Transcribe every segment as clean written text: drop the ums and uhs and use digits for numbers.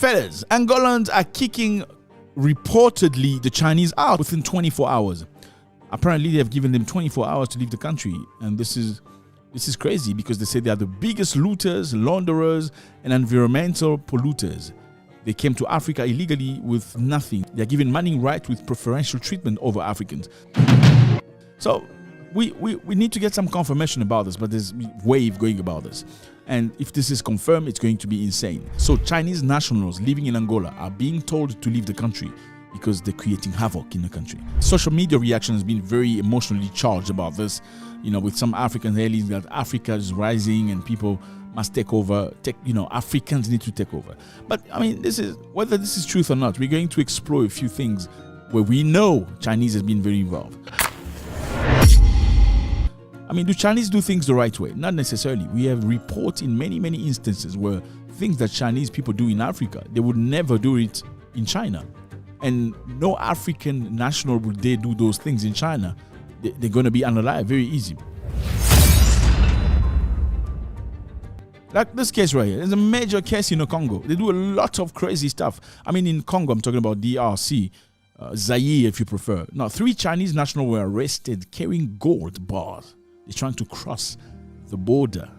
fellas, Angolans are kicking reportedly the Chinese out within 24 hours. Apparently, they have given them 24 hours to leave the country, and this is crazy because they say they are the biggest looters, launderers, and environmental polluters. They came to Africa illegally with nothing. They are given mining rights with preferential treatment over Africans. So we need to get some confirmation about this, but there's a way of going about this. And if this is confirmed, it's going to be insane. So Chinese nationals living in Angola are being told to leave the country because they're creating havoc in the country. Social media reaction has been very emotionally charged about this, with some African aliens that Africa is rising and people must take over, Africans need to take over. But I mean, whether this is truth or not, we're going to explore a few things where we know Chinese has been very involved. I mean, do Chinese do things the right way? Not necessarily. We have reports in many, many instances where things that Chinese people do in Africa, they would never do it in China. And no African national would dare do those things in China. They're going to be unalive very easy. Like this case right here. There's a major case in Congo. They do a lot of crazy stuff. I mean, in Congo, I'm talking about DRC, Zaire if you prefer. Now, 3 Chinese nationals were arrested carrying gold bars. They're trying to cross the border.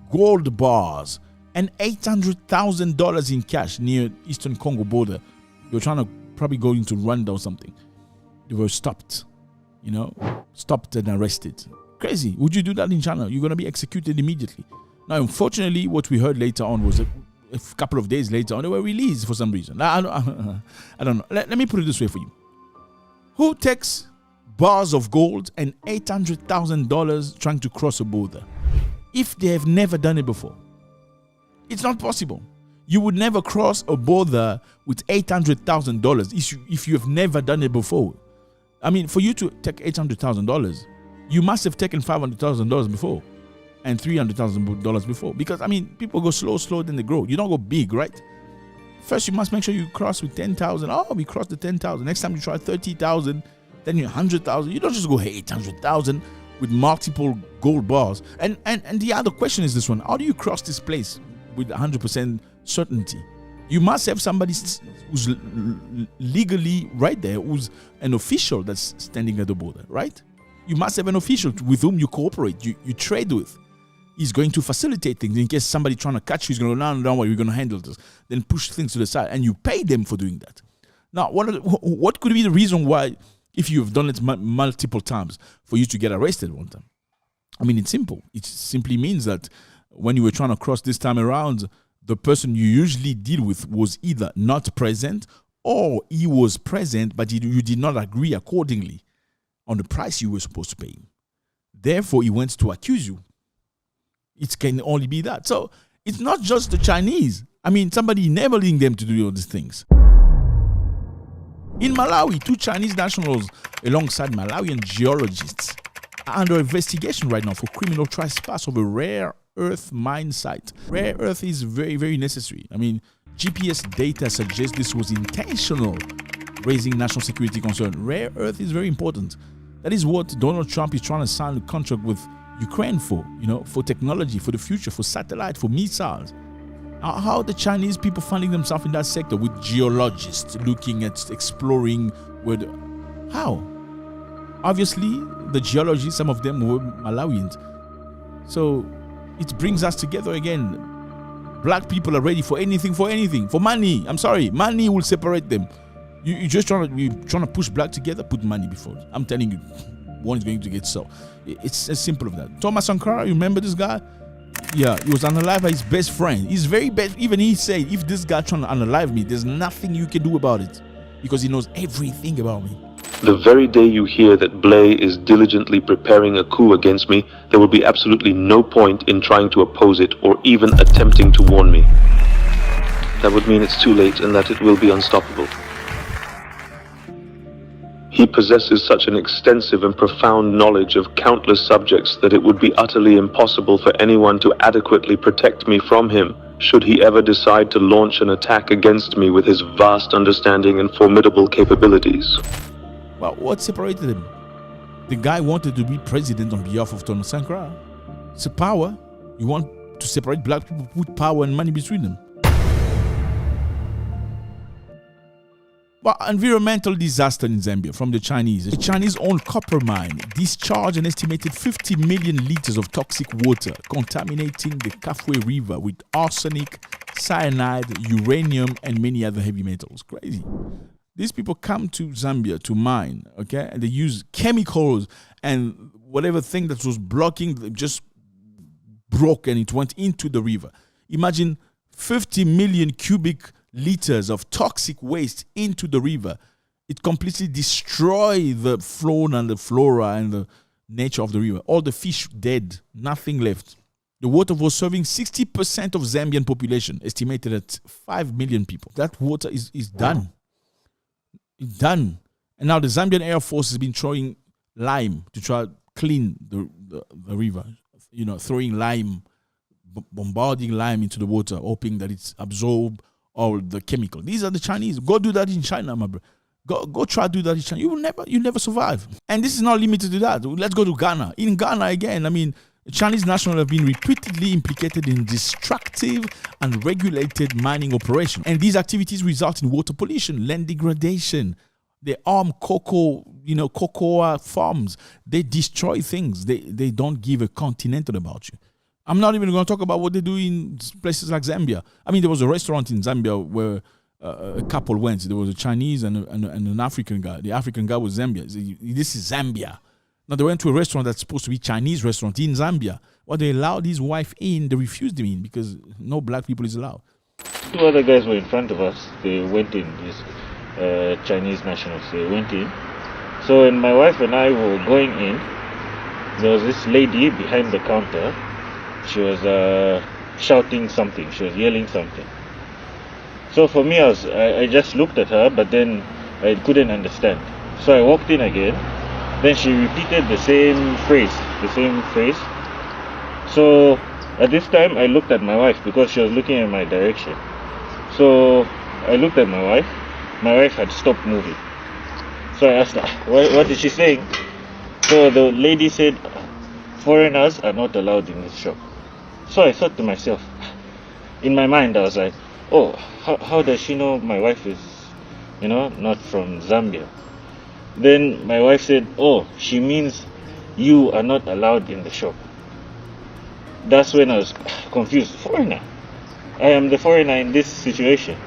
Gold bars and $800,000 in cash near Eastern Congo border. They were trying to probably go into Rwanda or something. They were stopped, stopped and arrested. Crazy. Would you do that in China? You're going to be executed immediately. Now, unfortunately, what we heard later on was a couple of days later on, they were released for some reason. I don't know. Let me put it this way for you. Who takes bars of gold and $800,000 trying to cross a border if they have never done it before? It's not possible. You would never cross a border with $800,000 if you have never done it before. I mean, for you to take $800,000, you must have taken $500,000 before and $300,000 before. Because, I mean, people go slow, then they grow. You don't go big, right? First, you must make sure you cross with 10,000. Oh, we crossed the 10,000. Next time you try 30,000, then you're 100,000. You don't just go 800,000 with multiple gold bars. And the other question is this one. How do you cross this place with 100% certainty? You must have somebody who's legally right there, who's an official that's standing at the border, right? You must have an official with whom you cooperate, you trade with. He's going to facilitate things in case somebody trying to catch you is going to go, no, don't worry, we're going to handle this. Then push things to the side, and you pay them for doing that. Now, what could be the reason why, if you've done it multiple times, for you to get arrested one time? I mean, it's simple. It simply means that when you were trying to cross this time around, the person you usually deal with was either not present or he was present, but you did not agree accordingly on the price you were supposed to pay him. Therefore, he went to accuse you. It can only be that. So it's not just the Chinese. I mean, somebody enabling them to do all these things. In Malawi, 2 Chinese nationals alongside Malawian geologists are under investigation right now for criminal trespass of a rare earth mine site. Rare earth is very, very necessary. I mean, GPS data suggests this was intentional, raising national security concern. Rare earth is very important. That is what Donald Trump is trying to sign a contract with Ukraine for, for technology, for the future, for satellite, for missiles. How are the Chinese people finding themselves in that sector with geologists looking at exploring how? Obviously, the geologists, some of them were Malawians. So it brings us together again. Black people are ready for anything, for money. I'm sorry, money will separate them. You're trying to push black together, put money before it. I'm telling you, one is going to get so. It's as simple as that. Thomas Sankara, you remember this guy? Yeah, he was unalived by his best friend. He's very bad. Even he said, if this guy trying to unalive me, there's nothing you can do about it because he knows everything about me. The very day you hear that Beleive is diligently preparing a coup against me, there will be absolutely no point in trying to oppose it or even attempting to warn me. That would mean it's too late and that it will be unstoppable. He possesses such an extensive and profound knowledge of countless subjects that it would be utterly impossible for anyone to adequately protect me from him, should he ever decide to launch an attack against me with his vast understanding and formidable capabilities. Well, what separated him? The guy wanted to be president on behalf of Thomas Sankara. It's a power. You want to separate black people, put power and money between them. Well, environmental disaster in Zambia from the Chinese. The Chinese owned copper mine discharged an estimated 50 million liters of toxic water, contaminating the Kafue River with arsenic, cyanide, uranium, and many other heavy metals. Crazy. These people come to Zambia to mine, okay? And they use chemicals, and whatever thing that was blocking just broke and it went into the river. Imagine 50 million cubic liters of toxic waste into the river. It completely destroyed the fauna and the flora and the nature of the river. All the fish dead, nothing left. The water was serving 60% of Zambian population, estimated at 5 million people. That water is done. It's done. And now the Zambian Air Force has been throwing lime to try to clean the river. You know, throwing lime, bombarding lime into the water, hoping that it's absorbed all the chemical. These are the Chinese. Go do that in China, my bro. Go try to do that in China. You never survive. And this is not limited to that. Let's go to Ghana. In Ghana again, I mean, Chinese nationals have been repeatedly implicated in destructive and regulated mining operations. And these activities result in water pollution, land degradation. They arm cocoa farms. They destroy things. They don't give a continental about you. I'm not even going to talk about what they do in places like Zambia. I mean, there was a restaurant in Zambia where a couple went. There was a Chinese and an African guy. The African guy was Zambia. This is Zambia. Now, they went to a restaurant that's supposed to be a Chinese restaurant in Zambia. Well, they allowed his wife in. They refused him in because no black people is allowed. Two other guys were in front of us. They went in, these Chinese nationals. They went in. So when my wife and I were going in, there was this lady behind the counter. She was shouting something. She was yelling something. So for me, I just looked at her, but then I couldn't understand. So I walked in again. Then she repeated the same phrase. So at this time, I looked at my wife because she was looking in my direction. So I looked at my wife. My wife had stopped moving. So I asked her, what is she saying? So the lady said, foreigners are not allowed in this shop. So I thought to myself, in my mind, I was like, oh, how does she know my wife is, not from Zambia? Then my wife said, oh, she means you are not allowed in the shop. That's when I was confused. Foreigner? I am the foreigner in this situation.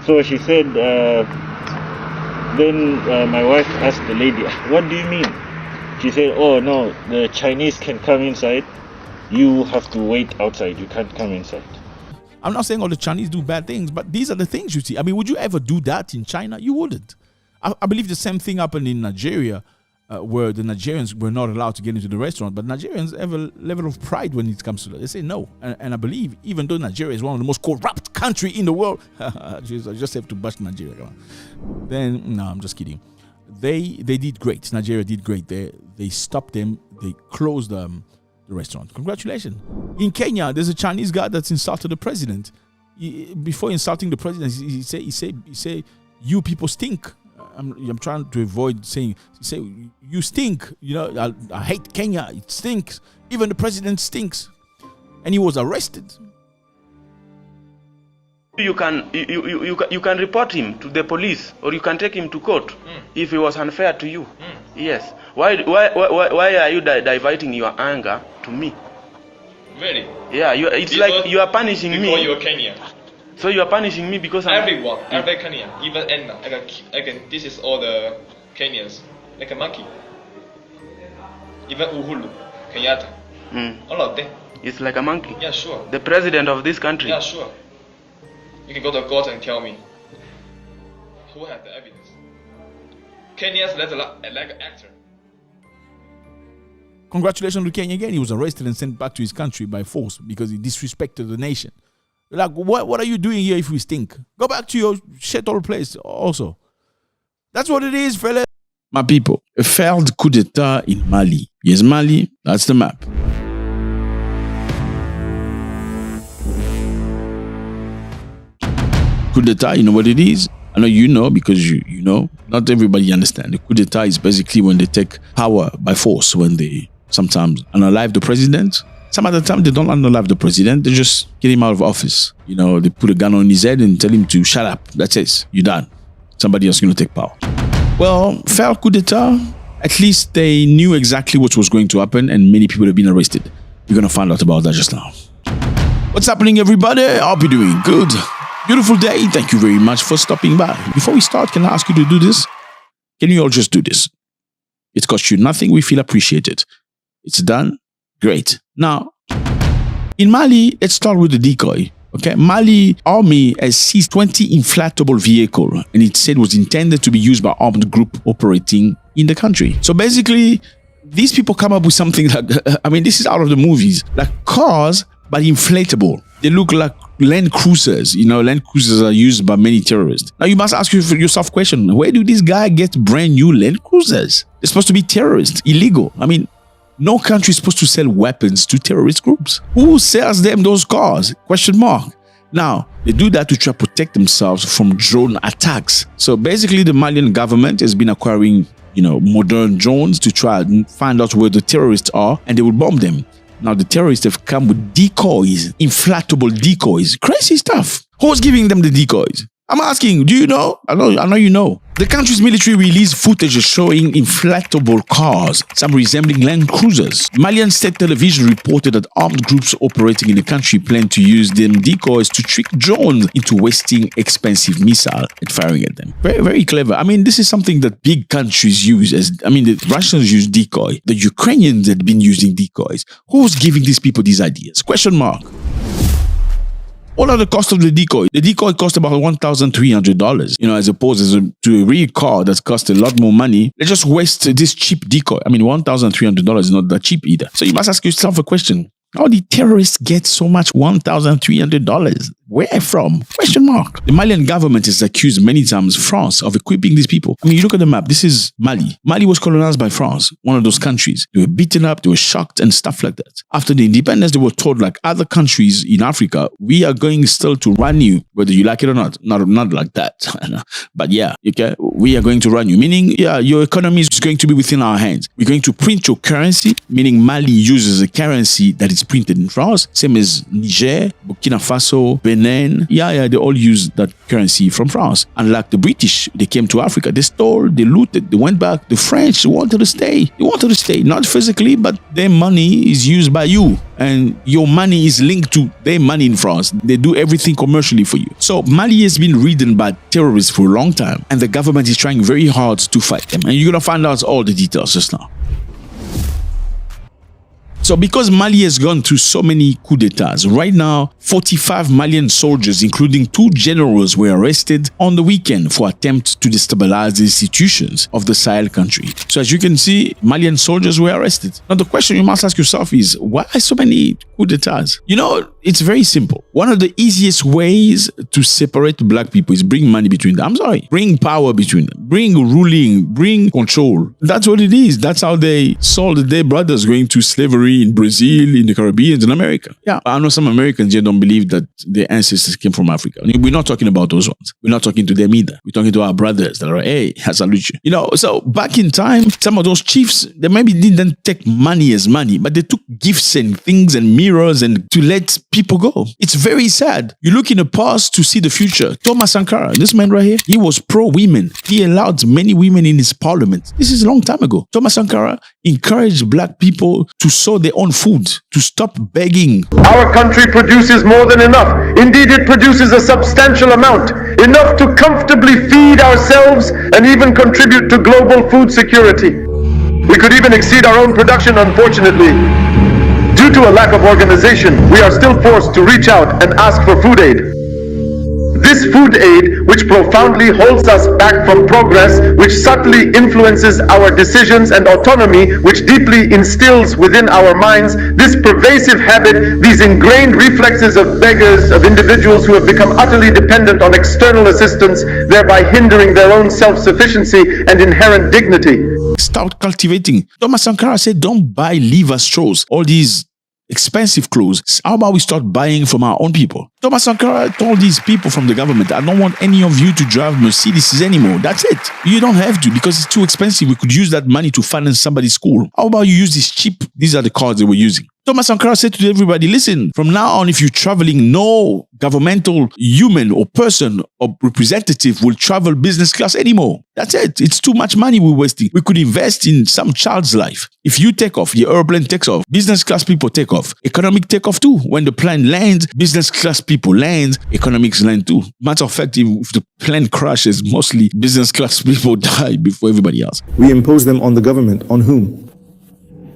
So she said, then my wife asked the lady, what do you mean? She said, oh no, the Chinese can come inside. You have to wait outside. You can't come inside. I'm not saying all the Chinese do bad things, but these are the things you see. I mean, would you ever do that in China? You wouldn't. I believe the same thing happened in Nigeria, where the Nigerians were not allowed to get into the restaurant. But Nigerians have a level of pride when it comes to that. They say no. And I believe, even though Nigeria is one of the most corrupt countries in the world, I just have to bash Nigeria. Then, no, I'm just kidding. They did great. Nigeria did great. They stopped them. They closed the restaurant. Congratulations. In Kenya, there's a Chinese guy that's insulted the president. Before insulting the president, he say, you people stink. I'm trying to avoid saying, you stink. I hate Kenya. It stinks. Even the president stinks. And he was arrested. You can report him to the police, or you can take him to court if he was unfair to you. Yes. Why are you diverting your anger to me? Really? Yeah. It's because, like you are punishing me. Because you're Kenyan. So you are punishing me because I'm... Everyone, every Kenyan, even Enna, this is all the Kenyans, like a monkey. Even Uhuru, Kenyatta, all of them. It's like a monkey? Yeah, sure. The president of this country? Yeah, sure. You can go to court and tell me. Who has the evidence? Kenyans like an actor. Congratulations to Kenya again. He was arrested and sent back to his country by force because he disrespected the nation. Like, what are you doing here if we stink? Go back to your shithole place also. That's what it is, fella. My people, a failed coup d'etat in Mali. Yes, Mali, that's the map. Coup d'etat, you know what it is? I know you know because you know. Not everybody understands. The coup d'etat is basically when they take power by force, when they sometimes unalive the president. Some other time they don't unalive the president, they just get him out of office. They put a gun on his head and tell him to shut up. That's it. You're done. somebody else is going to take power. Well, failed coup d'etat, at least they knew exactly what was going to happen and many people have been arrested. You're going to find out about that just now. What's happening, everybody? I hope you're doing good. Beautiful day. Thank you very much for stopping by. Before we start, can I ask you to do this? Can you all just do this? It costs you nothing. We feel appreciated. It's done. Great. Now, in Mali, let's start with the decoy. Okay, Mali army has seized 20 inflatable vehicles, and it said was intended to be used by armed group operating in the country. So basically, these people come up with something like, I mean, this is out of the movies, like cars, but inflatable. They look like Land Cruisers. You know, Land Cruisers are used by many terrorists. Now, you must ask yourself a question. Where do these guys get brand new Land Cruisers? They're supposed to be terrorists, illegal. I mean, no country is supposed to sell weapons to terrorist groups. Who sells them those cars? Question mark. Now, they do that to try to protect themselves from drone attacks. So basically, the Malian government has been acquiring, modern drones to try and find out where the terrorists are, and they will bomb them. Now, the terrorists have come with decoys, inflatable decoys. Crazy stuff. Who's giving them the decoys? I'm asking, do you know? I know you know. The country's military released footage showing inflatable cars, some resembling Land Cruisers. Malian state television reported that armed groups operating in the country plan to use them decoys to trick drones into wasting expensive missiles and firing at them. Very, very clever. I mean, this is something that big countries use. The Russians use decoy. The Ukrainians had been using decoys. Who's giving these people these ideas? Question mark. What are the cost of the decoy? The decoy cost about $1,300, as opposed to a real car that costs a lot more money. They just waste this cheap decoy. I mean, $1,300 is not that cheap either. So you must ask yourself a question. How did terrorists get so much $1,300? Where from? Question mark. The Malian government has accused many times France of equipping these people. I mean, you look at the map. This is Mali. Mali was colonized by France, one of those countries. They were beaten up, they were shocked and stuff like that. After the independence, they were told, like other countries in Africa, we are going still to run you, whether you like it or not. Not like that. But yeah, okay, we are going to run you. Meaning, yeah, your economy is going to be within our hands. We're going to print your currency, meaning Mali uses a currency that is printed in France, same as Niger, Burkina Faso, Benin. They all use that currency from France. Unlike the British, they came to Africa. They stole, they looted, they went back. The French wanted to stay. They wanted to stay, not physically, but their money is used by you. And your money is linked to their money in France. They do everything commercially for you. So Mali has been ridden by terrorists for a long time. And the government is trying very hard to fight them. And you're going to find out all the details just now. So because Mali has gone through so many coups d'etats, right now, 45 Malian soldiers, including 2 generals, were arrested on the weekend for attempts to destabilize the institutions of the Sahel country. So as you can see, Malian soldiers were arrested. Now the question you must ask yourself is, why so many coups d'etats? It's very simple. One of the easiest ways to separate black people is bring money between them. Bring power between them. Bring ruling, bring control. That's what it is. That's how they sold their brothers going to slavery in Brazil, in the Caribbean, in America. Yeah, I know some Americans here don't believe that their ancestors came from Africa. We're not talking about those ones. We're not talking to them either. We're talking to our brothers that are, hey, I salute you. So back in time, some of those chiefs, they maybe didn't take money as money, but they took gifts and things and mirrors and to let people go. It's very sad. You look in the past to see the future. Thomas Sankara, this man right here, he was pro-women. He allowed many women in his parliament. This is a long time ago. Thomas Sankara encouraged black people to sow their own food, to stop begging. Our country produces more than enough. Indeed, it produces a substantial amount, enough to comfortably feed ourselves and even contribute to global food security. We could even exceed our own production, unfortunately. Due to a lack of organization, we are still forced to reach out and ask for food aid. This food aid, which profoundly holds us back from progress, which subtly influences our decisions and autonomy, which deeply instills within our minds this pervasive habit, these ingrained reflexes of beggars, of individuals who have become utterly dependent on external assistance, thereby hindering their own self-sufficiency and inherent dignity. Start cultivating. Thomas Sankara said, don't buy liver straws, all these expensive clothes. How about we start buying from our own people? Thomas Sankara told these people from the government, I don't want any of you to drive Mercedes anymore. That's it. You don't have to because it's too expensive. We could use that money to finance somebody's school. How about you use this cheap? These are the cars they were using. Thomas Sankara said to everybody, listen, from now on, if you're traveling, no governmental human or person or representative will travel business class anymore. That's it. It's too much money we're wasting. We could invest in some child's life. If you take off, your airplane takes off, business class people take off, economic take off too. When the plane lands, business class people land, economics land too. Matter of fact, if the plane crashes, mostly business class people die before everybody else. We impose them on the government. On whom?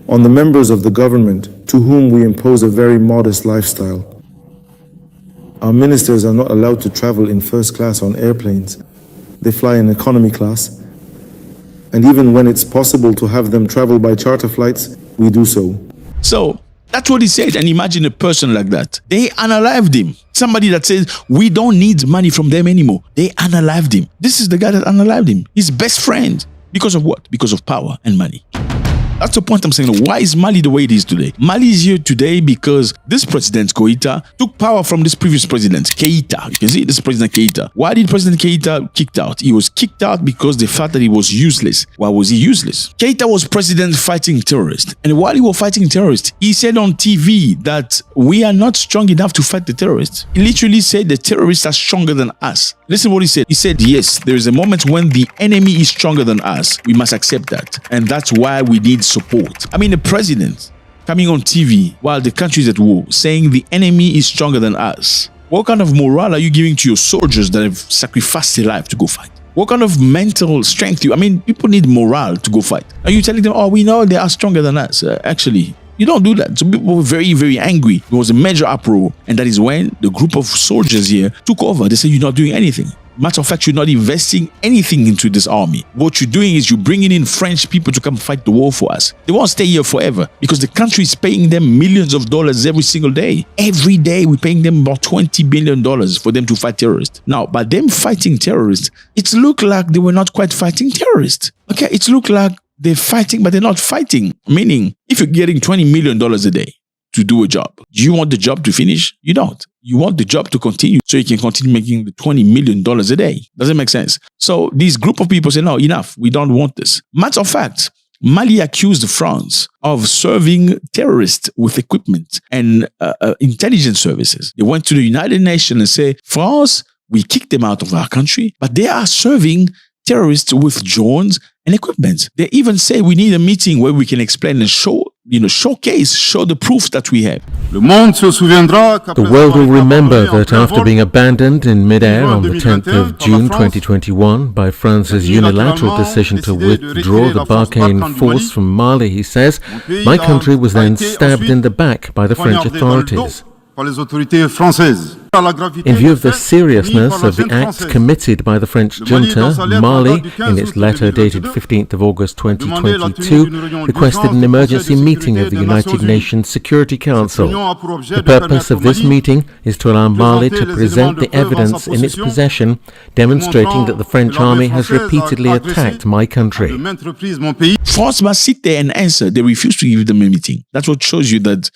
On the members of the government to whom we impose a very modest lifestyle. Our ministers are not allowed to travel in first class on airplanes. They fly in economy class. And even when it's possible to have them travel by charter flights, we do so. So that's what he said. And imagine a person like that. They unalived him. Somebody that says, we don't need money from them anymore. They unalived him. This is the guy that unalived him. His best friend. Because of what? Because of power and money. That's the point I'm saying. Why is Mali the way it is today? Mali is here today because this president, Koita, took power from this previous president, Keita. You can see this President Keita. Why did President Keita kicked out? He was kicked out because they felt that he was useless. Why was he useless? Keita was president fighting terrorists. And while he was fighting terrorists, he said on TV that we are not strong enough to fight the terrorists. He literally said the terrorists are stronger than us. Listen what he said. He said, yes, there is a moment when the enemy is stronger than us. We must accept that. And that's why we need support. I mean, the president coming on TV while the country is at war, saying the enemy is stronger than us. What kind of morale are you giving to your soldiers that have sacrificed their life to go fight? What kind of mental strength people need morale to go fight. Are you telling them, oh, we know they are stronger than us? Actually, you don't do that. So people were very, very angry. There was a major uproar. And that is when the group of soldiers here took over. They said, you're not doing anything. Matter of fact, you're not investing anything into this army. What you're doing is you're bringing in French people to come fight the war for us. They won't stay here forever because the country is paying them millions of dollars every single day. Every day, we're paying them about $20 billion for them to fight terrorists. Now, by them fighting terrorists, it looked like they were not quite fighting terrorists. Okay, it looked like they're fighting, but they're not fighting. Meaning, if you're getting $20 million a day to do a job, do you want the job to finish? You don't. You want the job to continue so you can continue making the $20 million a day. Doesn't make sense. So this group of people say, no, enough. We don't want this. Matter of fact, Mali accused France of serving terrorists with equipment and intelligence services. They went to the United Nations and say, France, we kicked them out of our country, but they are serving terrorists with drones and equipment. They even say we need a meeting where we can explain and show the proof that we have. The world will remember that after being abandoned in midair on the 10th of June 2021 by France's unilateral decision to withdraw the Barkhane force from Mali, he says, my country was then stabbed in the back by the French authorities. In view of the seriousness of the acts committed by the French junta, Mali, in its letter dated 15th of August 2022, requested an emergency meeting of the United Nations Security Council. The purpose of this meeting is to allow Mali to present the evidence in its possession, demonstrating that the French army has repeatedly attacked my country. France must sit there and answer. They refuse to give them a meeting. That's what shows you that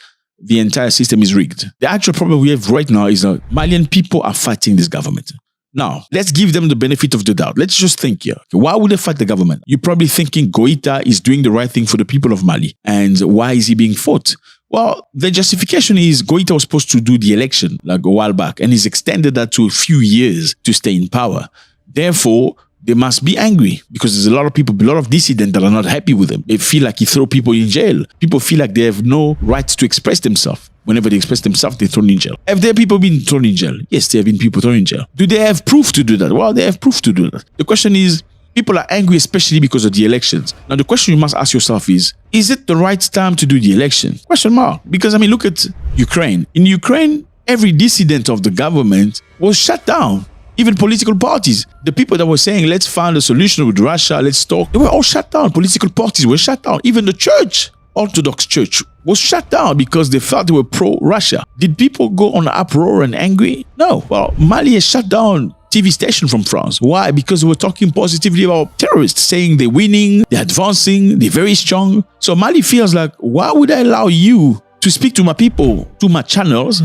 the entire system is rigged. The actual problem we have right now is that Malian people are fighting this government. Now, let's give them the benefit of the doubt. Let's just think here. Why would they fight the government? You're probably thinking Goïta is doing the right thing for the people of Mali. And why is he being fought? Well, the justification is Goïta was supposed to do the election like a while back, and he's extended that to a few years to stay in power. Therefore, they must be angry because there's a lot of people, a lot of dissidents that are not happy with him. They feel like he throws people in jail. People feel like they have no right to express themselves. Whenever they express themselves, they're thrown in jail. Have there people been thrown in jail? Yes, there have been people thrown in jail. Do they have proof to do that? Well, they have proof to do that. The question is, people are angry especially because of the elections. Now, the question you must ask yourself is it the right time to do the election? Question mark. Because, look at Ukraine. In Ukraine, every dissident of the government was shut down. Even political parties, the people that were saying, let's find a solution with Russia, let's talk, they were all shut down. Political parties were shut down. Even the church, Orthodox Church, was shut down because they felt they were pro-Russia. Did people go on uproar and angry? No. Well, Mali has shut down TV station from France. Why? Because they were talking positively about terrorists, saying they're winning, they're advancing, they're very strong. So Mali feels like, why would I allow you to speak to my people, to my channels,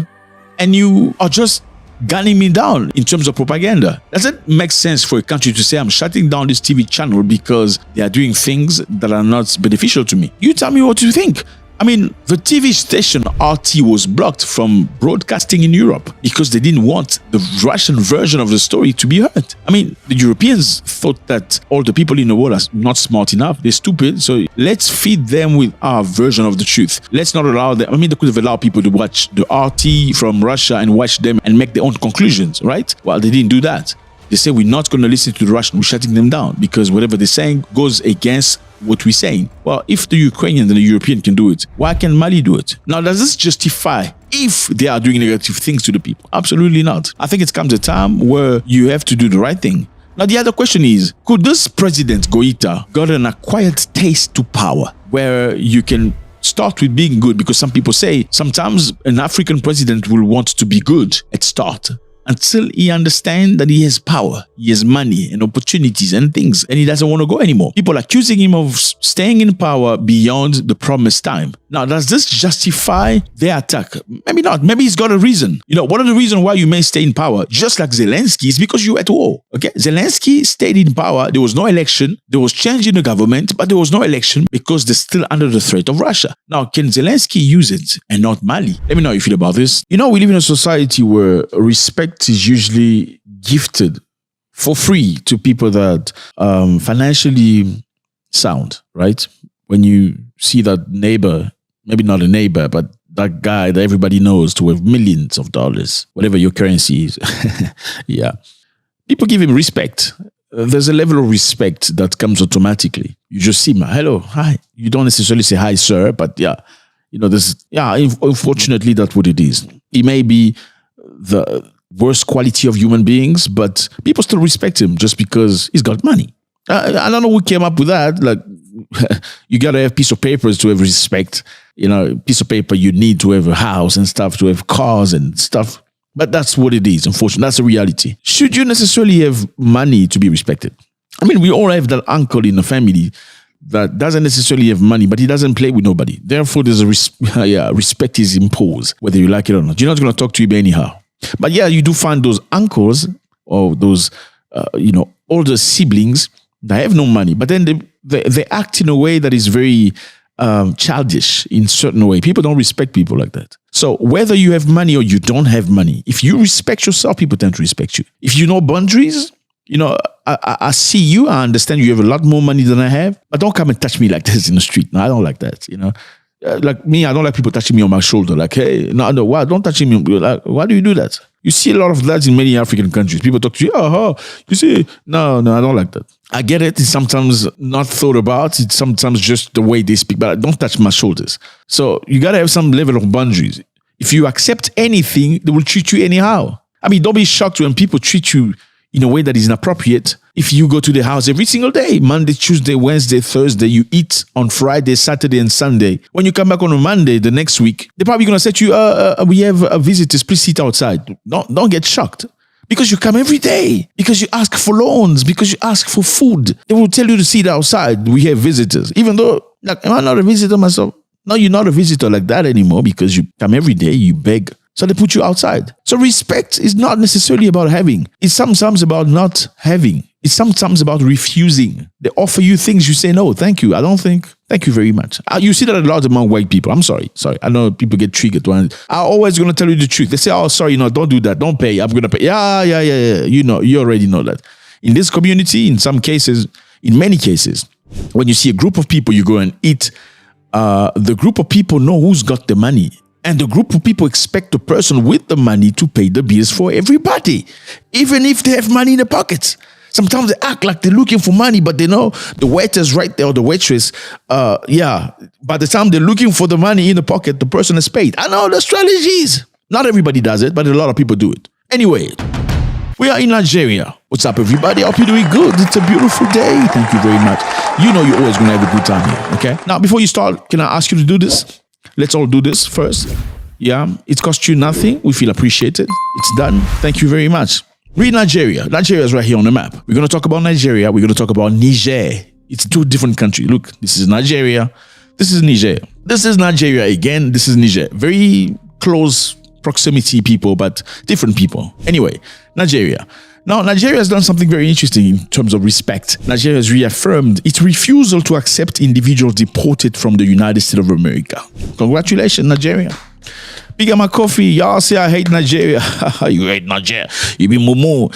and you are just gunning me down in terms of propaganda? Does it make sense for a country to say, I'm shutting down this TV channel because they are doing things that are not beneficial to me? You tell me what you think. I mean, the TV station RT was blocked from broadcasting in Europe because they didn't want the Russian version of the story to be heard. I mean, the Europeans thought that all the people in the world are not smart enough. They're stupid. So let's feed them with our version of the truth. Let's not allow them. I mean, they could have allowed people to watch the RT from Russia and watch them and make their own conclusions, right? Well, they didn't do that. They say we're not going to listen to the Russians. We're shutting them down because whatever they're saying goes against what we're saying. Well, if the Ukrainian and the European can do it, why can Mali do it? Now, does this justify if they are doing negative things to the people? Absolutely not. I think it comes a time where you have to do the right thing. Now, the other question is, could this President Goita got an acquired taste to power where you can start with being good? Because some people say sometimes an African president will want to be good at start, until he understands that he has power, he has money and opportunities and things, and he doesn't want to go anymore. People are accusing him of staying in power beyond the promised time. Now, does this justify their attack? Maybe not. Maybe he's got a reason. You know, one of the reasons why you may stay in power, just like Zelensky, is because you're at war. Okay? Zelensky stayed in power. There was no election. There was change in the government, but there was no election because they're still under the threat of Russia. Now, can Zelensky use it and not Mali? Let me know how you feel about this. You know, we live in a society where respect is usually gifted for free to people that financially sound, right? When you see that neighbor, maybe not a neighbor, but that guy that everybody knows to have millions of dollars, whatever your currency is. Yeah. People give him respect. There's a level of respect that comes automatically. You just see him, hello, hi. You don't necessarily say hi, sir, but yeah, you know, unfortunately, that's what it is. He may be the worst quality of human beings, but people still respect him just because he's got money. I don't know who came up with that. Like, you got to have piece of papers to have respect. You know, piece of paper you need to have a house and stuff, to have cars and stuff. But that's what it is, unfortunately. That's the reality. Should you necessarily have money to be respected? I mean, we all have that uncle in the family that doesn't necessarily have money, but he doesn't play with nobody. Therefore, there's a respect is imposed, whether you like it or not. You're not going to talk to him anyhow. But yeah, you do find those uncles or those, older siblings that have no money, but then they act in a way that is very childish in certain way. People don't respect people like that. So whether you have money or you don't have money, if you respect yourself, people tend to respect you. If you know boundaries, you know, I see you, I understand you have a lot more money than I have, but don't come and touch me like this in the street. No, I don't like that, you know. Like me, I don't like people touching me on my shoulder. Like, hey, no, why? Don't touch me. Like, why do you do that? You see a lot of that in many African countries. People talk to you, you see, no, I don't like that. I get it. It's sometimes not thought about. It's sometimes just the way they speak, but don't touch my shoulders. So you got to have some level of boundaries. If you accept anything, they will treat you anyhow. I mean, don't be shocked when people treat you in a way that is inappropriate. If you go to the house every single day, Monday, Tuesday, Wednesday, Thursday, you eat on Friday, Saturday, and Sunday. When you come back on a Monday the next week, they're probably going to say to you, we have visitors, please sit outside. Don't get shocked. Because you come every day, because you ask for loans, because you ask for food. They will tell you to sit outside. We have visitors. Even though, like, am I not a visitor myself? No, you're not a visitor like that anymore because you come every day, you beg. So they put you outside. So respect is not necessarily about having. It's sometimes about not having. It's sometimes about refusing. They offer you things, you say, no, thank you. I don't think, thank you very much. You see that a lot among white people. I'm sorry. I know people get triggered. I'm always going to tell you the truth. They say, oh, sorry, no, don't do that. Don't pay. I'm going to pay. Yeah. You know, you already know that. In this community, in some cases, in many cases, when you see a group of people, you go and eat, the group of people know who's got the money. And the group of people expect the person with the money to pay the bills for everybody, even if they have money in their pockets. Sometimes they act like they're looking for money, but they know the waiter's right there or the waitress. By the time they're looking for the money in the pocket, the person is paid. I know the strategies. Not everybody does it, but a lot of people do it. Anyway, we are in Nigeria. What's up, everybody? I hope you're doing good. It's a beautiful day. Thank you very much. You know you're always going to have a good time here, okay? Now, before you start, can I ask you to do this? Let's all do this first. Yeah, it costs you nothing. We feel appreciated. It's done. Thank you very much. Read Nigeria. Nigeria is right here on the map. We're going to talk about Nigeria. We're going to talk about Niger. It's two different countries. Look, this is Nigeria. This is Niger. This is Nigeria again. This is Niger. Very close proximity people, but different people. Anyway, Nigeria. Now, Nigeria has done something very interesting in terms of respect. Nigeria has reaffirmed its refusal to accept individuals deported from the United States of America. Congratulations, Nigeria. Big my coffee. Y'all say I hate Nigeria. You hate Nigeria. You be mumu.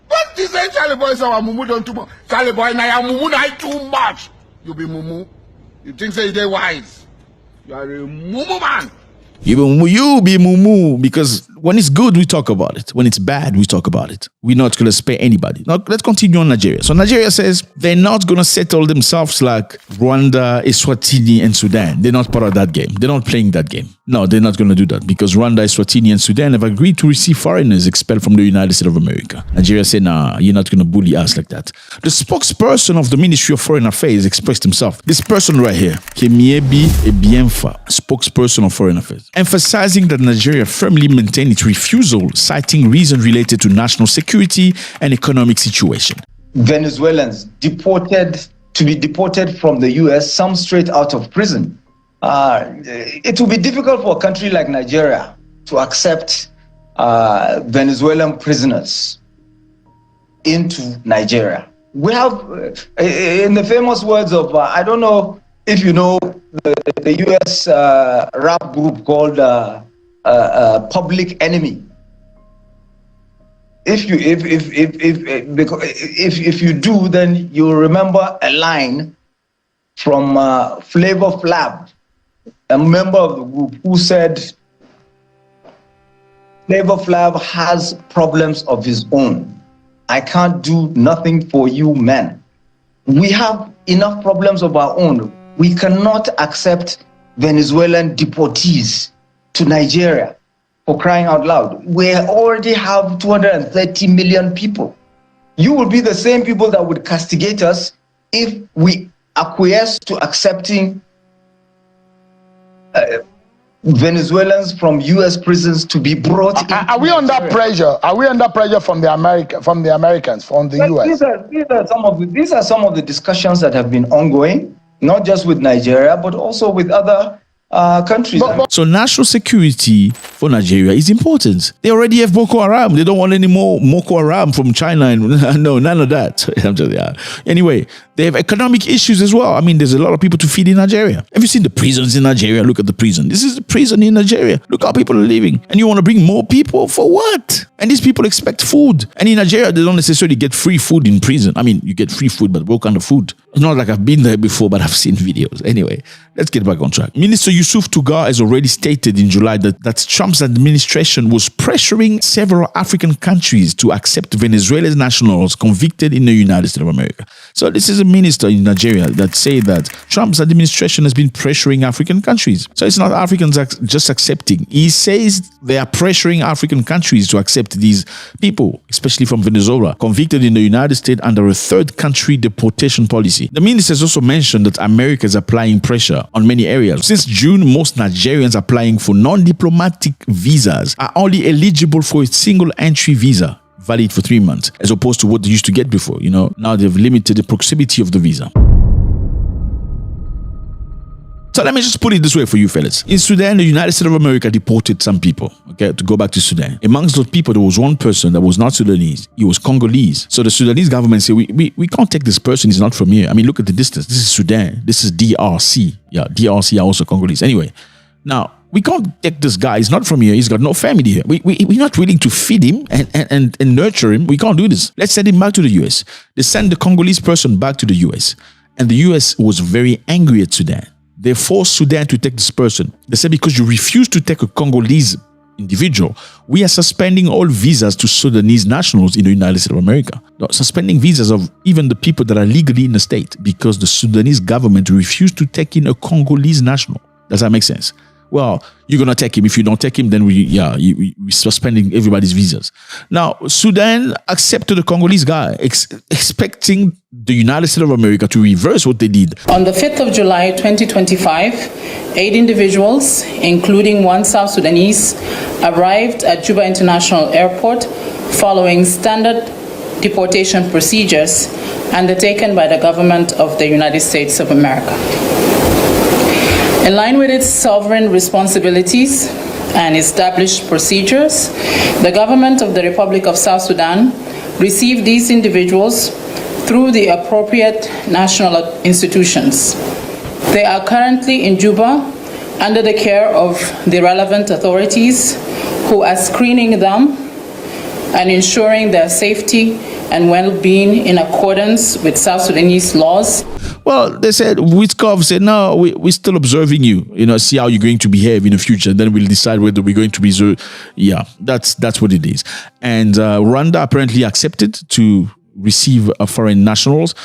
What is that Charlie boy say mumu don't too much? Charlie boy now mumu not too much. You be mumu. You think say they wise. You are a mumu man. You be mumu, because when it's good, we talk about it. When it's bad, we talk about it. We're not going to spare anybody. Now, let's continue on Nigeria. So Nigeria says they're not going to settle themselves like Rwanda, Eswatini, and Sudan. They're not part of that game. They're not playing that game. No, they're not going to do that, because Rwanda, Eswatini, and Sudan have agreed to receive foreigners expelled from the United States of America. Nigeria said, nah, you're not going to bully us like that. The spokesperson of the Ministry of Foreign Affairs expressed himself. This person right here, Kemiebi Ebiemfa, spokesperson of Foreign Affairs, emphasizing that Nigeria firmly maintained its refusal, citing reasons related to national security and economic situation. Venezuelans to be deported from the US, some straight out of prison. It will be difficult for a country like Nigeria to accept Venezuelan prisoners into Nigeria. We have, in the famous words of, I don't know if you know the US rap group called Public Enemy. If you do, then you'll remember a line from Flavor Flav, a member of the group, who said, Flavor Flav has problems of his own. I can't do nothing for you, men. We have enough problems of our own. We cannot accept Venezuelan deportees to Nigeria, for crying out loud. We already have 230 million people. You will be the same people that would castigate us if we acquiesce to accepting Venezuelans from U.S. prisons to be brought. Are we under pressure? Are we under pressure from the Americans, from the U.S.? These are some of the discussions that have been ongoing, not just with Nigeria, but also with other countries. So national security for Nigeria is important. They already have Boko Haram. They don't want any more Boko Haram from China. And no, none of that. Anyway, they have economic issues as well. I mean, there's a lot of people to feed in Nigeria. Have you seen the prisons in Nigeria? Look at the prison. This is the prison in Nigeria. Look how people are living. And you want to bring more people? For what? And these people expect food. And in Nigeria, they don't necessarily get free food in prison. I mean, you get free food, but what kind of food? It's not like I've been there before, but I've seen videos. Anyway, let's get back on track. Minister Yusuf Tugar has already stated in July that Trump's administration was pressuring several African countries to accept Venezuelan nationals convicted in the United States of America. So this is a minister in Nigeria that say that Trump's administration has been pressuring African countries. So it's not Africans just accepting. He says they are pressuring African countries to accept these people, especially from Venezuela, convicted in the United States under a third country deportation policy. The minister has also mentioned that America is applying pressure on many areas. Since June, most Nigerians applying for non-diplomatic visas are only eligible for a single entry visa, valid for 3 months, as opposed to what they used to get before. Now they've limited the proximity of the visa. So let me just put it this way for you fellas. In Sudan, the United States of America deported some people, okay, to go back to Sudan. Amongst those people, there was one person that was not Sudanese. He was Congolese. So the Sudanese government said, we can't take this person. He's not from here. I mean, look at the distance. This is Sudan. This is DRC. Yeah, DRC are also Congolese. Anyway, now, we can't take this guy. He's not from here. He's got no family here. We're not willing to feed him and nurture him. We can't do this. Let's send him back to the US. They sent the Congolese person back to the US. And the US was very angry at Sudan. They forced Sudan to take this person. They said, because you refuse to take a Congolese individual, we are suspending all visas to Sudanese nationals in the United States of America. No, suspending visas of even the people that are legally in the state, because the Sudanese government refused to take in a Congolese national. Does that make sense? Well, you're going to take him. If you don't take him, then we're suspending everybody's visas. Now, Sudan accepted the Congolese guy, expecting the United States of America to reverse what they did. On the 5th of July, 2025, 8 individuals, including one South Sudanese, arrived at Juba International Airport following standard deportation procedures undertaken by the government of the United States of America. In line with its sovereign responsibilities and established procedures, the government of the Republic of South Sudan receive these individuals through the appropriate national institutions. They are currently in Juba under the care of the relevant authorities who are screening them and ensuring their safety and well-being in accordance with South Sudanese laws. Well, they said, Witkov said, no, we're still observing you, see how you're going to behave in the future. Then we'll decide whether we're going to be, yeah, that's what it is. And Rwanda apparently accepted to receive foreign nationals.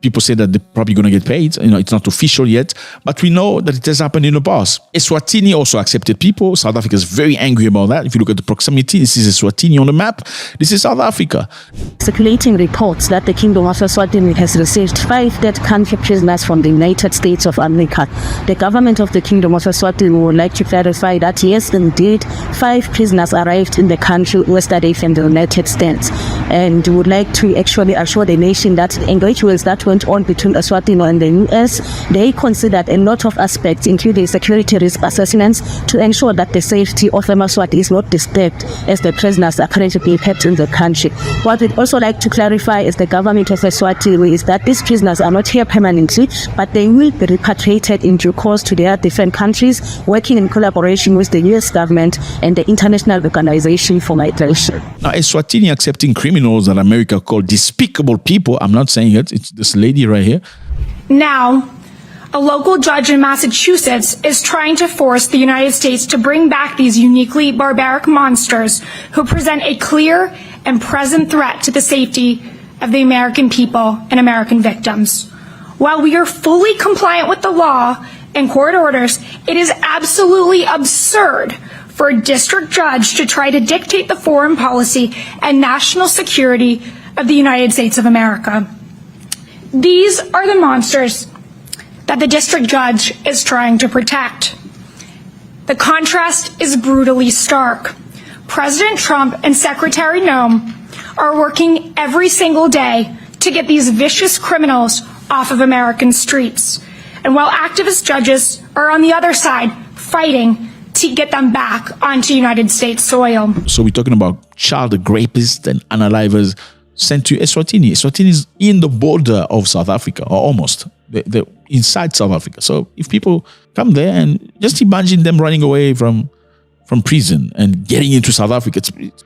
People say that they're probably going to get paid. It's not official yet, but we know that it has happened in the past. Eswatini also accepted people. South Africa is very angry about that. If you look at the proximity, this is Eswatini on the map. This is South Africa. Circulating reports that the Kingdom of Eswatini has received 5 dead country prisoners from the United States of America. The government of the Kingdom of Eswatini would like to clarify that yes, indeed, 5 prisoners arrived in the country yesterday from the United States, and would like to actually assure the nation that engagements that went on between Eswatini and the US, they considered a lot of aspects, including security risk assessments, to ensure that the safety of Eswatini is not disturbed as the prisoners are currently being kept in the country. What we'd also like to clarify is the government of Eswatini is that these prisoners are not here permanently, but they will be repatriated in due course to their different countries, working in collaboration with the US government and the International Organization for Migration. Now, Eswatini accepting criminals that America called despicable people. I'm not saying it. It's this lady right here. Now, a local judge in Massachusetts is trying to force the United States to bring back these uniquely barbaric monsters who present a clear and present threat to the safety of the American people and American victims. While we are fully compliant with the law and court orders, it is absolutely absurd for a district judge to try to dictate the foreign policy and national security of the United States of America. These are the monsters that the district judge is trying to protect. The contrast is brutally stark. President Trump and Secretary Noem are working every single day to get these vicious criminals off of American streets. And while activist judges are on the other side fighting to get them back onto United States soil. So we're talking about child rapists and unalivers sent to Eswatini. Eswatini is in the border of South Africa, or almost. They're inside South Africa. So if people come there, and just imagine them running away from prison and getting into South Africa,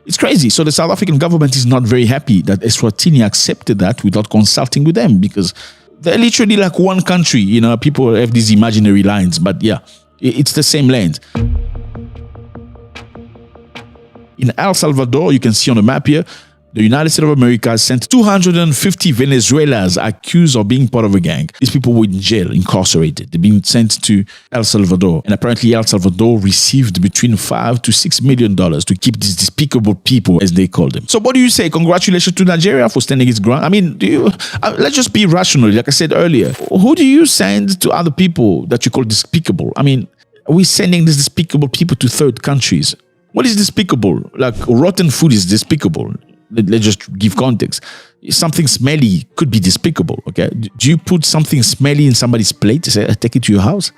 it's crazy. So the South African government is not very happy that Eswatini accepted that without consulting with them, because they're literally like one country. People have these imaginary lines, but yeah, it's the same land. In El Salvador, you can see on the map here, the United States of America sent 250 Venezuelans accused of being part of a gang. These people were in jail, incarcerated. They've been sent to El Salvador. And apparently El Salvador received between $5 to $6 million to keep these despicable people, as they call them. So what do you say? Congratulations to Nigeria for standing its ground. I mean, let's just be rational. Like I said earlier, who do you send to other people that you call despicable? I mean, are we sending these despicable people to third countries? What is despicable? Like rotten food is despicable. Let's just give context. Something smelly could be despicable, okay? Do you put something smelly in somebody's plate to say, I take it to your house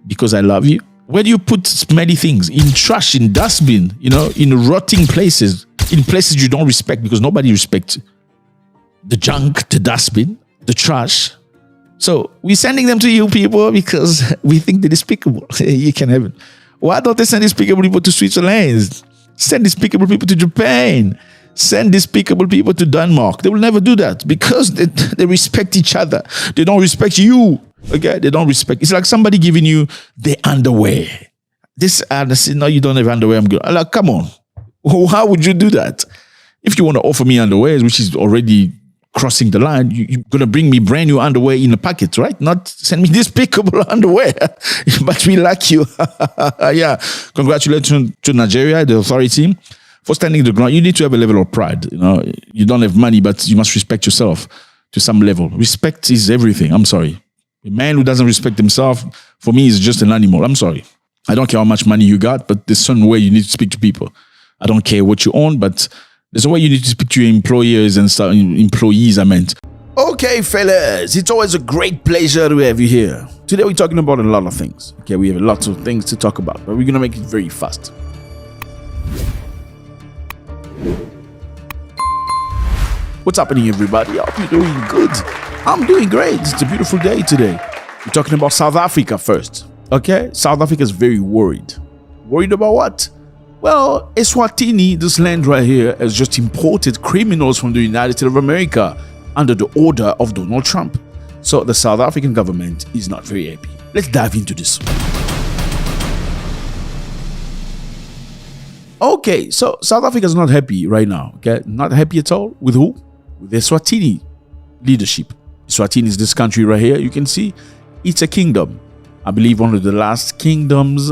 because I love you? Where do you put smelly things? In trash, in dustbin, in rotting places, in places you don't respect, because nobody respects the junk, the dustbin, the trash. So we're sending them to you people because we think they're despicable. You can have it. Why don't they send despicable people to Switzerland? Send despicable people to Japan. Send despicable people to Denmark. They will never do that because they respect each other. They don't respect you. Okay? They don't respect. It's like somebody giving you the underwear. No, you don't have underwear. I'm good. Like, come on. How would you do that? If you want to offer me underwear, which is already crossing the line, you're going to bring me brand new underwear in a packet, right? Not send me despicable underwear. But we like you. Yeah. Congratulations to Nigeria, the authority, for standing the ground. You need to have a level of pride. You don't have money, but you must respect yourself to some level. Respect is everything. I'm sorry. A man who doesn't respect himself, for me, is just an animal. I'm sorry. I don't care how much money you got, but there's some way you need to speak to people. I don't care what you own, but there's a way you need to speak to your employers and stuff. Employees, I meant. Okay, fellas, it's always a great pleasure to have you here. Today we're talking about a lot of things. Okay, we have lots of things to talk about, but we're going to make it very fast. What's happening, everybody? I hope you're doing good. I'm doing great. It's a beautiful day today. We're talking about South Africa first. Okay? South Africa is very worried. Worried about what? Well, Eswatini, this land right here, has just imported criminals from the United States of America under the order of Donald Trump. So the South African government is not very happy. Let's dive into this. Okay, so South Africa is not happy right now. Okay, not happy at all. With who? With the Eswatini leadership. Eswatini is this country right here. You can see it's a kingdom. I believe one of the last kingdoms,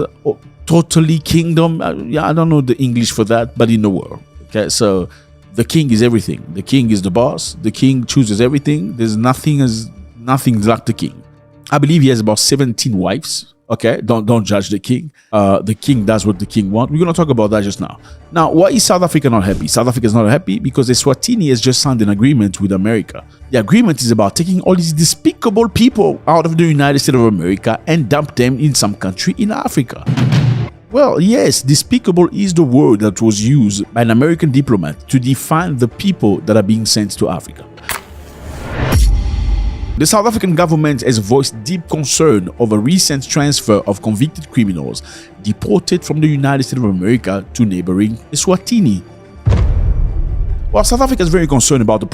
totally kingdom. I don't know the English for that, but in the world. Okay, so the king is everything. The king is the boss. The king chooses everything. There's nothing like the king. I believe he has about 17 wives. Okay, don't judge the king. The king does what the king wants. We're going to talk about that just now. Now, why is South Africa not happy? South Africa is not happy because Eswatini has just signed an agreement with America. The agreement is about taking all these despicable people out of the United States of America and dump them in some country in Africa. Well, yes, despicable is the word that was used by an American diplomat to define the people that are being sent to Africa. The South African government has voiced deep concern over recent transfer of convicted criminals deported from the United States of America to neighboring Eswatini. Well, South Africa is very concerned about the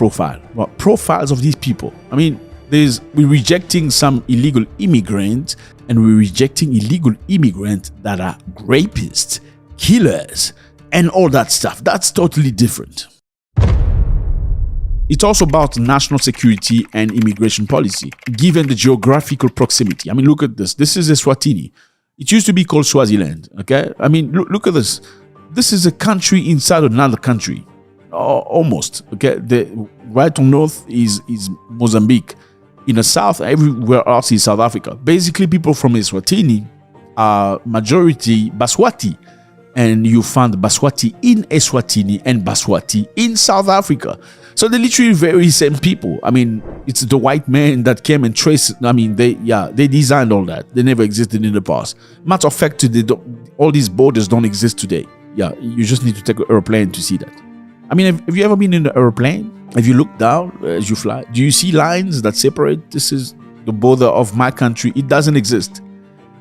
profiles of these people. I mean, we're rejecting some illegal immigrants, and we're rejecting illegal immigrants that are rapists, killers, and all that stuff. That's totally different. It's also about national security and immigration policy, given the geographical proximity. I mean, look at this. This is Eswatini. It used to be called Swaziland, okay? I mean, look at this. This is a country inside of another country, almost, okay? Right on north is Mozambique. In the south, everywhere else is South Africa. Basically, people from Eswatini are majority Baswati. And you find Baswati in Eswatini and Baswati in South Africa. So they're literally very same people. I mean, it's the white man that came and traced. I mean, they designed all that. They never existed in the past. Matter of fact, all these borders don't exist today. Yeah, you just need to take an airplane to see that. I mean, have you ever been in an airplane? Have you looked down as you fly? Do you see lines that separate? This is the border of my country. It doesn't exist.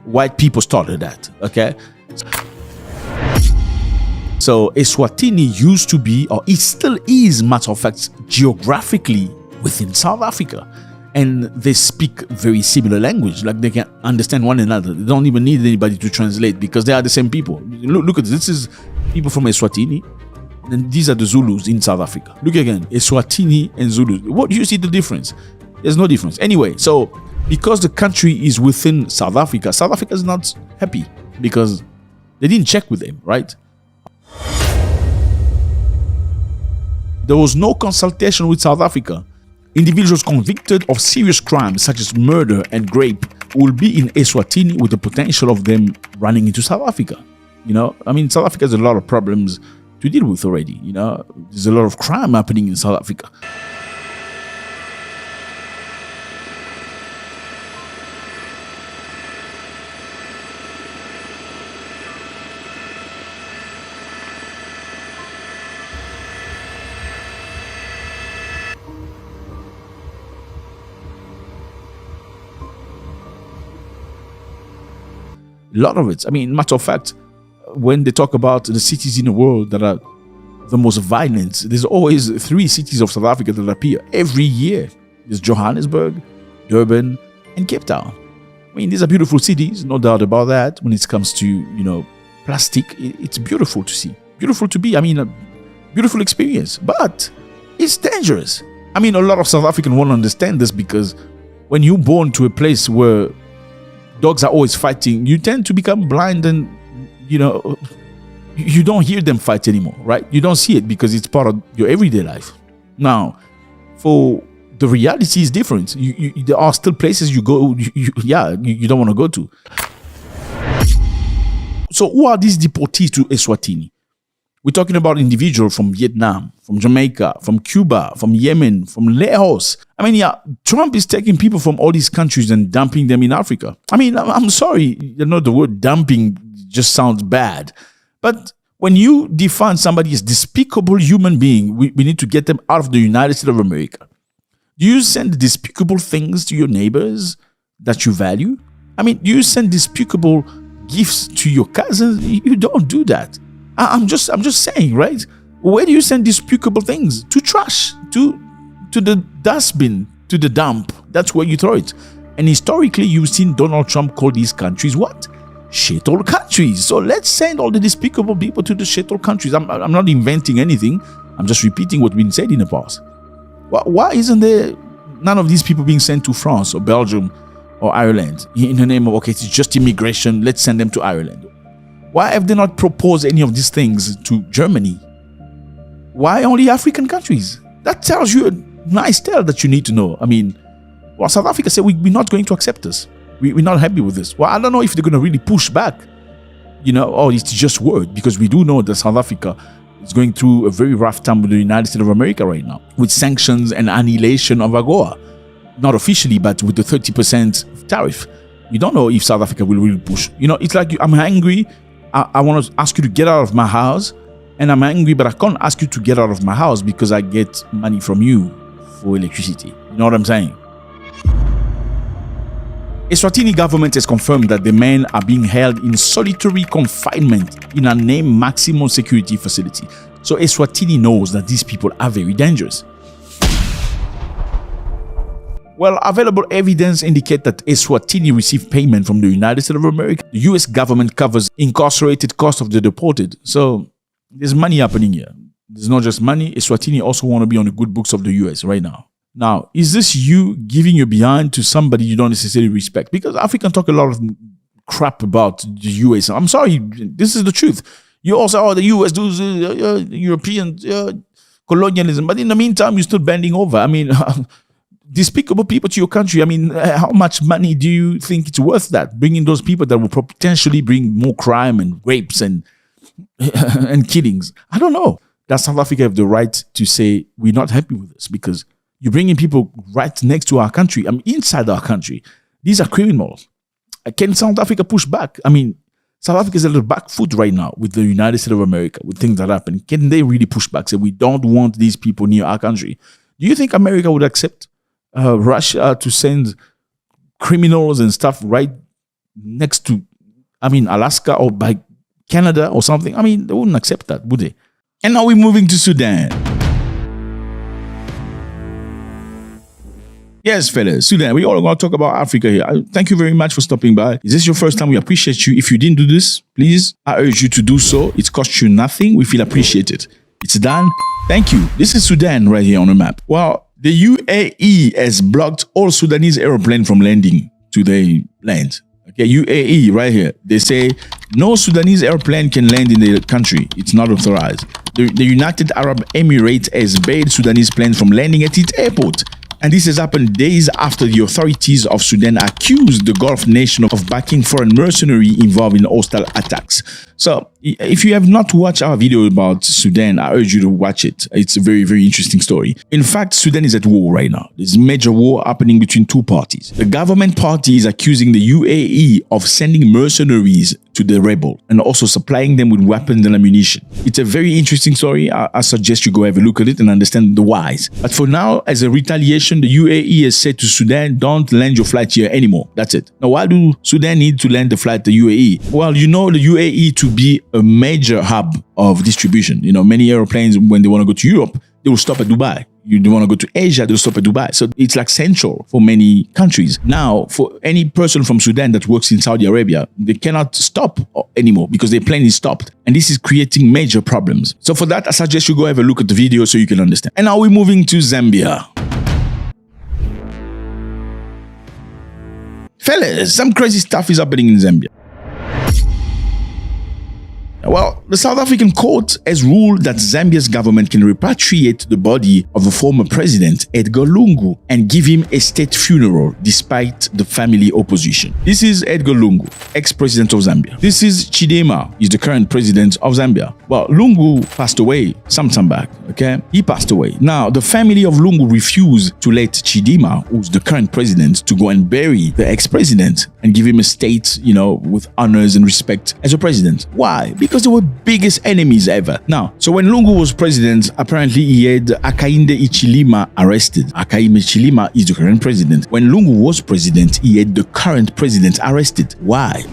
White people started that, okay? So Eswatini used to be, or it still is, matter of fact, geographically within South Africa. And they speak very similar language, like they can understand one another. They don't even need anybody to translate because they are the same people. Look at this. This is people from Eswatini, and these are the Zulus in South Africa. Look again, Eswatini and Zulus. What do you see the difference? There's no difference. Anyway, so because the country is within South Africa is not happy because they didn't check with them, right? There was no consultation with South Africa. Individuals convicted of serious crimes such as murder and rape will be in Eswatini with the potential of them running into South Africa. You know, I mean, South Africa has a lot of problems to deal with already. You know, there's a lot of crime happening in South Africa. A lot of it. I mean, matter of fact, when they talk about the cities in the world that are the most violent, there's always 3 cities of South Africa that appear every year. There's Johannesburg, Durban, and Cape Town. I mean, these are beautiful cities, no doubt about that. When it comes to, you know, plastic, it's beautiful to see. Beautiful to be. I mean, a beautiful experience. But it's dangerous. I mean, a lot of South Africans won't understand this because when you're born to a place where dogs are always fighting, you tend to become blind and, you know, you don't hear them fight anymore, right? You don't see it because it's part of your everyday life. Now, for the reality is different. There are still places you go, you don't want to go to. So who are these deportees to Eswatini? We're talking about individuals from Vietnam, from Jamaica, from Cuba, from Yemen, from Laos. I mean, yeah, Trump is taking people from all these countries and dumping them in Africa. I mean, I'm sorry, you know, the word dumping just sounds bad. But When you define somebody as despicable human being, we need to get them out of the United States of America. Do you send despicable things to your neighbors that you value? I mean, do you send despicable gifts to your cousins? You don't do that. I'm just saying, right? Where do you send despicable things? To trash, to the dustbin, to the dump. That's where you throw it. And historically, you've seen Donald Trump call these countries what? Shithole countries. So let's send all the despicable people to the shithole countries. I'm not inventing anything. I'm just repeating what's been said in the past. Why isn't there none of these people being sent to France or Belgium or Ireland in the name of, okay, it's just immigration, let's send them to Ireland? Why have they not proposed any of these things to Germany? Why only African countries? That tells you a nice tale that you need to know. I mean, well, South Africa said we're not going to accept this. We're not happy with this. Well, I don't know if they're going to really push back, or it's just word, because we do know that South Africa is going through a very rough time with the United States of America right now, with sanctions and annihilation of AGOA. Not officially, but with the 30% tariff. We don't know if South Africa will really push. It's like I'm angry. I want to ask you to get out of my house, and I'm angry, but I can't ask you to get out of my house because I get money from you for electricity. You know what I'm saying? Eswatini government has confirmed that the men are being held in solitary confinement in a named maximum security facility. So Eswatini knows that these people are very dangerous. Well, available evidence indicate that Eswatini received payment from the United States of America. The US government covers incarcerated costs of the deported. So there's money happening here. There's not just money. Eswatini also want to be on the good books of the US right now. Now, is this you giving your behind to somebody you don't necessarily respect? Because Africans talk a lot of crap about the US. I'm sorry, this is the truth. You also, the US does European colonialism, but in the meantime, you're still bending over. I mean, despicable people to your country. I mean, how much money do you think it's worth that? Bringing those people that will potentially bring more crime and rapes and killings. I don't know. Does South Africa have the right to say, we're not happy with this? Because you're bringing people right next to our country. I mean, inside our country. These are criminals. Can South Africa push back? I mean, South Africa is a little back foot right now with the United States of America, with things that happen. Can they really push back? Say, we don't want these people near our country. Do you think America would accept Russia to send criminals and stuff right next to, Alaska or by Canada or something? I mean, they wouldn't accept that, would they? And now we're moving to Sudan. Yes, fellas, Sudan, we all going to talk about Africa here. Thank you very much for stopping by. Is this your first time? We appreciate you. If you didn't do this, please, I urge you to do so. It costs you nothing. We feel appreciated. It's done. Thank you. This is Sudan right here on the map. Well, the UAE has blocked all Sudanese airplanes from landing to their land. Okay, UAE right here. They say no Sudanese airplane can land in the country. It's not authorized. The United Arab Emirates has banned Sudanese planes from landing at its airport. And this has happened days after the authorities of Sudan accused the Gulf nation of backing foreign mercenaries involved in hostile attacks. So, if you have not watched our video about Sudan, I urge you to watch it. It's a very, very interesting story. In fact, Sudan is at war right now. There's a major war happening between two parties. The government party is accusing the UAE of sending mercenaries to the rebel and also supplying them with weapons and ammunition. It's a very interesting story. I suggest you go have a look at it and understand the whys. But for now, as a retaliation, the UAE has said to Sudan, don't land your flight here anymore. That's it. Now, why do Sudan need to land the flight to UAE? Well, you know the UAE to be a major hub of distribution. You know, many airplanes, when they want to go to Europe, they will stop at Dubai. You want to go to Asia, they'll stop at Dubai. So it's like central for many countries. Now, for any person from Sudan that works in Saudi Arabia, they cannot stop anymore because their plane is stopped. And this is creating major problems. So for that, I suggest you go have a look at the video so you can understand. And now we're moving to Zambia. Fellas, some crazy stuff is happening in Zambia. Well, the South African court has ruled that Zambia's government can repatriate the body of the former president, Edgar Lungu, and give him a state funeral despite the family opposition. This is Edgar Lungu, ex-president of Zambia. This is Chidema, he's the current president of Zambia. Well, Lungu passed away some time back, okay? He passed away. Now, the family of Lungu refused to let Chidema, who's the current president, to go and bury the ex-president and give him a state, you know, with honors and respect as a president. Why? Because they were biggest enemies ever. Now, so when Lungu was president, apparently he had Hakainde Hichilema arrested. Hakainde Hichilema is the current president. When Lungu was president, he had the current president arrested. Why?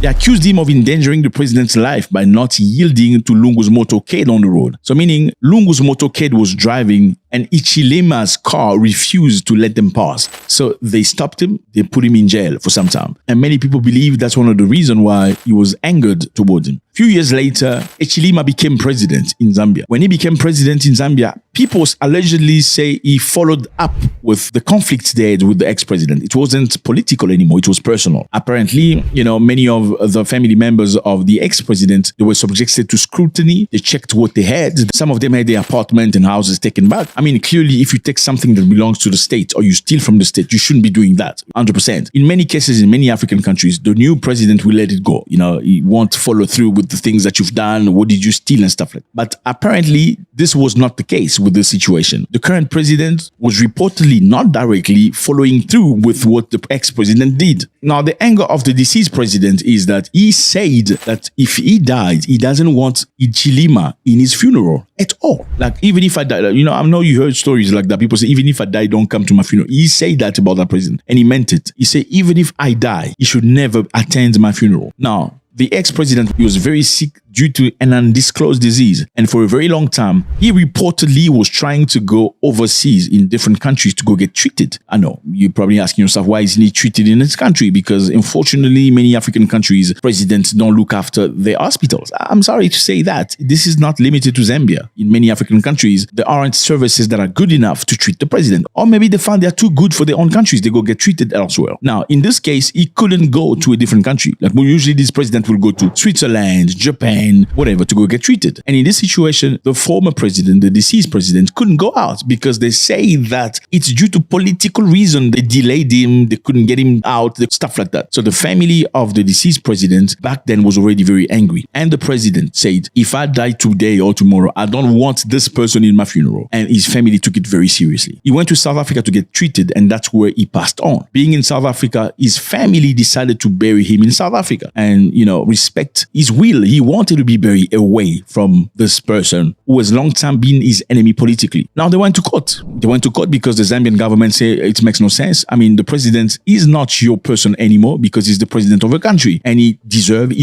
They accused him of endangering the president's life by not yielding to Lungu's motorcade on the road. So meaning Lungu's motorcade was driving and Hichilema's car refused to let them pass. So they stopped him, they put him in jail for some time. And many people believe that's one of the reasons why he was angered towards him. A few years later, Hichilema became president in Zambia. When he became president in Zambia, people allegedly say he followed up with the conflicts they had with the ex-president. It wasn't political anymore, it was personal. Apparently, many of the family members of the ex-president, they were subjected to scrutiny. They checked what they had. Some of them had their apartment and houses taken back. I mean, clearly, if you take something that belongs to the state or you steal from the state, you shouldn't be doing that, 100%. In many cases, in many African countries, the new president will let it go. He won't follow through with the things that you've done. What did you steal and stuff like that. But apparently, this was not the case with this situation. The current president was reportedly not directly following through with what the ex-president did. Now, the anger of the deceased president is that he said that if he died, he doesn't want Hichilema in his funeral at all. Like, even if I die, I know you heard stories like that. People say, even if I die, don't come to my funeral. He said that about that president, and he meant it. He said, even if I die, he should never attend my funeral. Now, the ex-president, he was very sick due to an undisclosed disease. And for a very long time, he reportedly was trying to go overseas in different countries to go get treated. I know, you're probably asking yourself, why isn't he treated in his country? Because unfortunately, many African countries, presidents don't look after their hospitals. I'm sorry to say that. This is not limited to Zambia. In many African countries, there aren't services that are good enough to treat the president. Or maybe they find they're too good for their own countries. They go get treated elsewhere. Now, in this case, he couldn't go to a different country. Like, usually this president will go to Switzerland, Japan, whatever, to go get treated. And in this situation, the former president, the deceased president, couldn't go out because they say that it's due to political reason. They delayed him, they couldn't get him out, stuff like that. So the family of the deceased president back then was already very angry. And the president said, if I die today or tomorrow, I don't want this person in my funeral. And his family took it very seriously. He went to South Africa to get treated, and that's where he passed on. Being in South Africa, his family decided to bury him in South Africa. And, respect his will. He wanted to be buried away from this person who has long time been his enemy politically. Now they went to court. They went to court because the Zambian government said it makes no sense. I mean, the president is not your person anymore because he's the president of a country, and he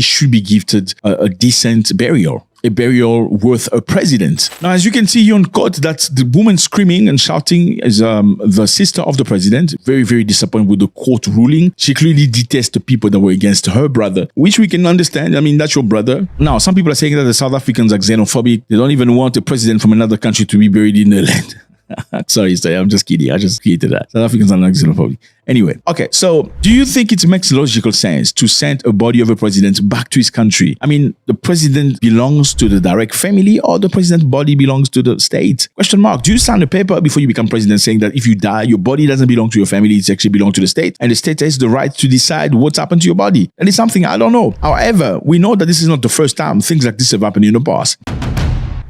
should be gifted a decent burial. A burial worth a president. Now, as you can see here on court, that the woman screaming and shouting is the sister of the president. Very, very disappointed with the court ruling. She clearly detests the people that were against her brother, which we can understand. I mean, that's your brother. Now, some people are saying that the South Africans are xenophobic. They don't even want a president from another country to be buried in their land. Sorry, I'm just kidding. I just created that. South Africans are not xenophobic. Anyway, okay, so do you think it makes logical sense to send a body of a president back to his country? I mean, the president belongs to the direct family, or the president's body belongs to the state? Question mark. Do you sign a paper before you become president saying that if you die, your body doesn't belong to your family, it actually belongs to the state, and the state has the right to decide what's happened to your body? That is something I don't know. However, we know that this is not the first time things like this have happened in the past.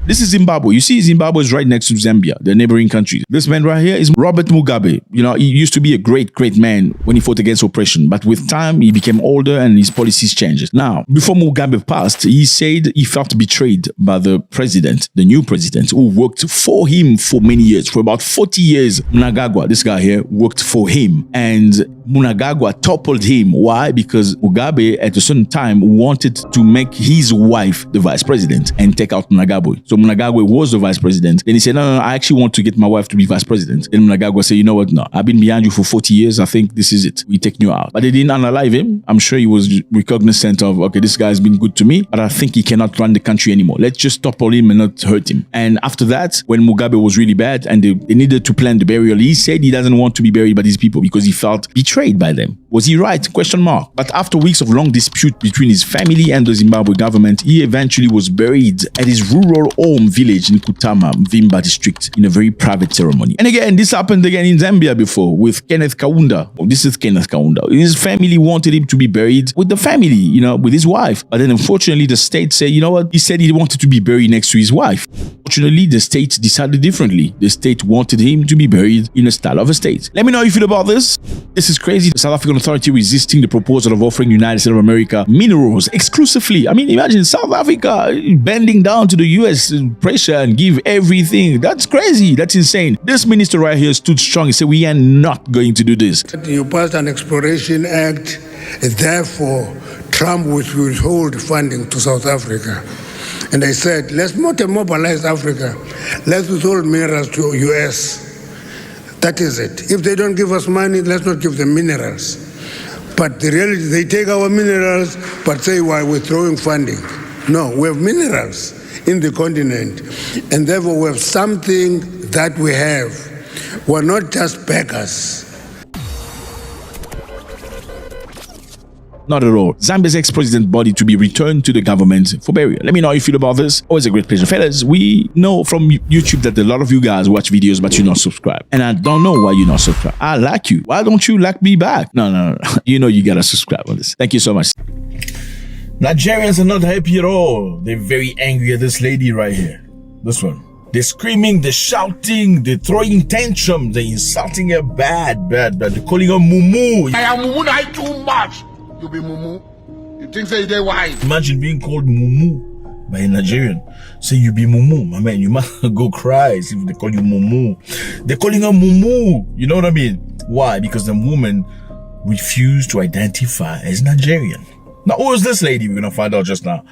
This is Zimbabwe. You see, Zimbabwe is right next to Zambia, the neighboring country. This man right here is Robert Mugabe. He used to be a great, great man when he fought against oppression. But with time, he became older and his policies changed. Now, before Mugabe passed, he said he felt betrayed by the president, the new president, who worked for him for many years. For about 40 years, Mnangagwa, this guy here, worked for him. And Mnangagwa toppled him. Why? Because Mugabe, at a certain time, wanted to make his wife the vice president and take out Mnangagwa. So Mnangagwa was the vice president. Then he said, no, I actually want to get my wife to be vice president. Then Mnangagwa said, you know what? No, I've been behind you for 40 years. I think this is it. We're taking you out. But they didn't unalive him. I'm sure he was recognizant of, okay, this guy has been good to me, but I think he cannot run the country anymore. Let's just topple him and not hurt him. And after that, when Mugabe was really bad and they needed to plan the burial, he said he doesn't want to be buried by these people because he felt betrayed by them. Was he right? Question mark. But after weeks of long dispute between his family and the Zimbabwe government, he eventually was buried at his rural home village in Kutama, Mvimba district, in a very private ceremony. And again, this happened again in Zambia before with Kenneth Kaunda. Oh, this is Kenneth Kaunda. His family wanted him to be buried with the family, with his wife. But then unfortunately, the state said, you know what? He said he wanted to be buried next to his wife. Fortunately, the state decided differently. The state wanted him to be buried in a style of a state. Let me know how you feel about this. This is crazy. The South African authority resisting the proposal of offering United States of America minerals exclusively. I mean, imagine South Africa bending down to the US pressure and give everything. That's crazy. That's insane. This minister right here stood strong. He said, we are not going to do this. You passed an Exploration Act, and therefore Trump will withhold funding to South Africa. And they said, let's not mobilize Africa. Let's withhold minerals to US. That is it. If they don't give us money, let's not give them minerals. But the reality, they take our minerals, but say we're withdrawing funding. No, we have minerals in the continent, and therefore we have something that we have. We're not just beggars. Not at all. Zambia's ex-president body to be returned to the government for burial. Let me know how you feel about this. Always a great pleasure. Fellas, we know from YouTube that a lot of you guys watch videos but you're not subscribed. And I don't know why you're not subscribed. I like you. Why don't you like me back? No. You know you gotta subscribe on this. Thank you so much. Nigerians are not happy at all. They're very angry at this lady right here. This one. They're screaming, they're shouting, they're throwing tantrums, they're insulting her bad. They're calling her mumu. I am mumu too much. You be mumu. You think say they wise? Imagine being called mumu by a Nigerian. Say you be mumu, my man. You must go cry if they call you mumu. They're calling her mumu. You know what I mean? Why? Because the woman refused to identify as Nigerian. Now, who is this lady? We're gonna find out just now.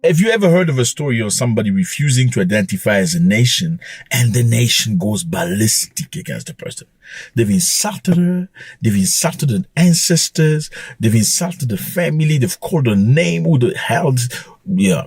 Have you ever heard of a story of somebody refusing to identify as a nation and the nation goes ballistic against the person? They've insulted her, they've insulted her ancestors, they've insulted the family, they've called her name, who the hell, yeah.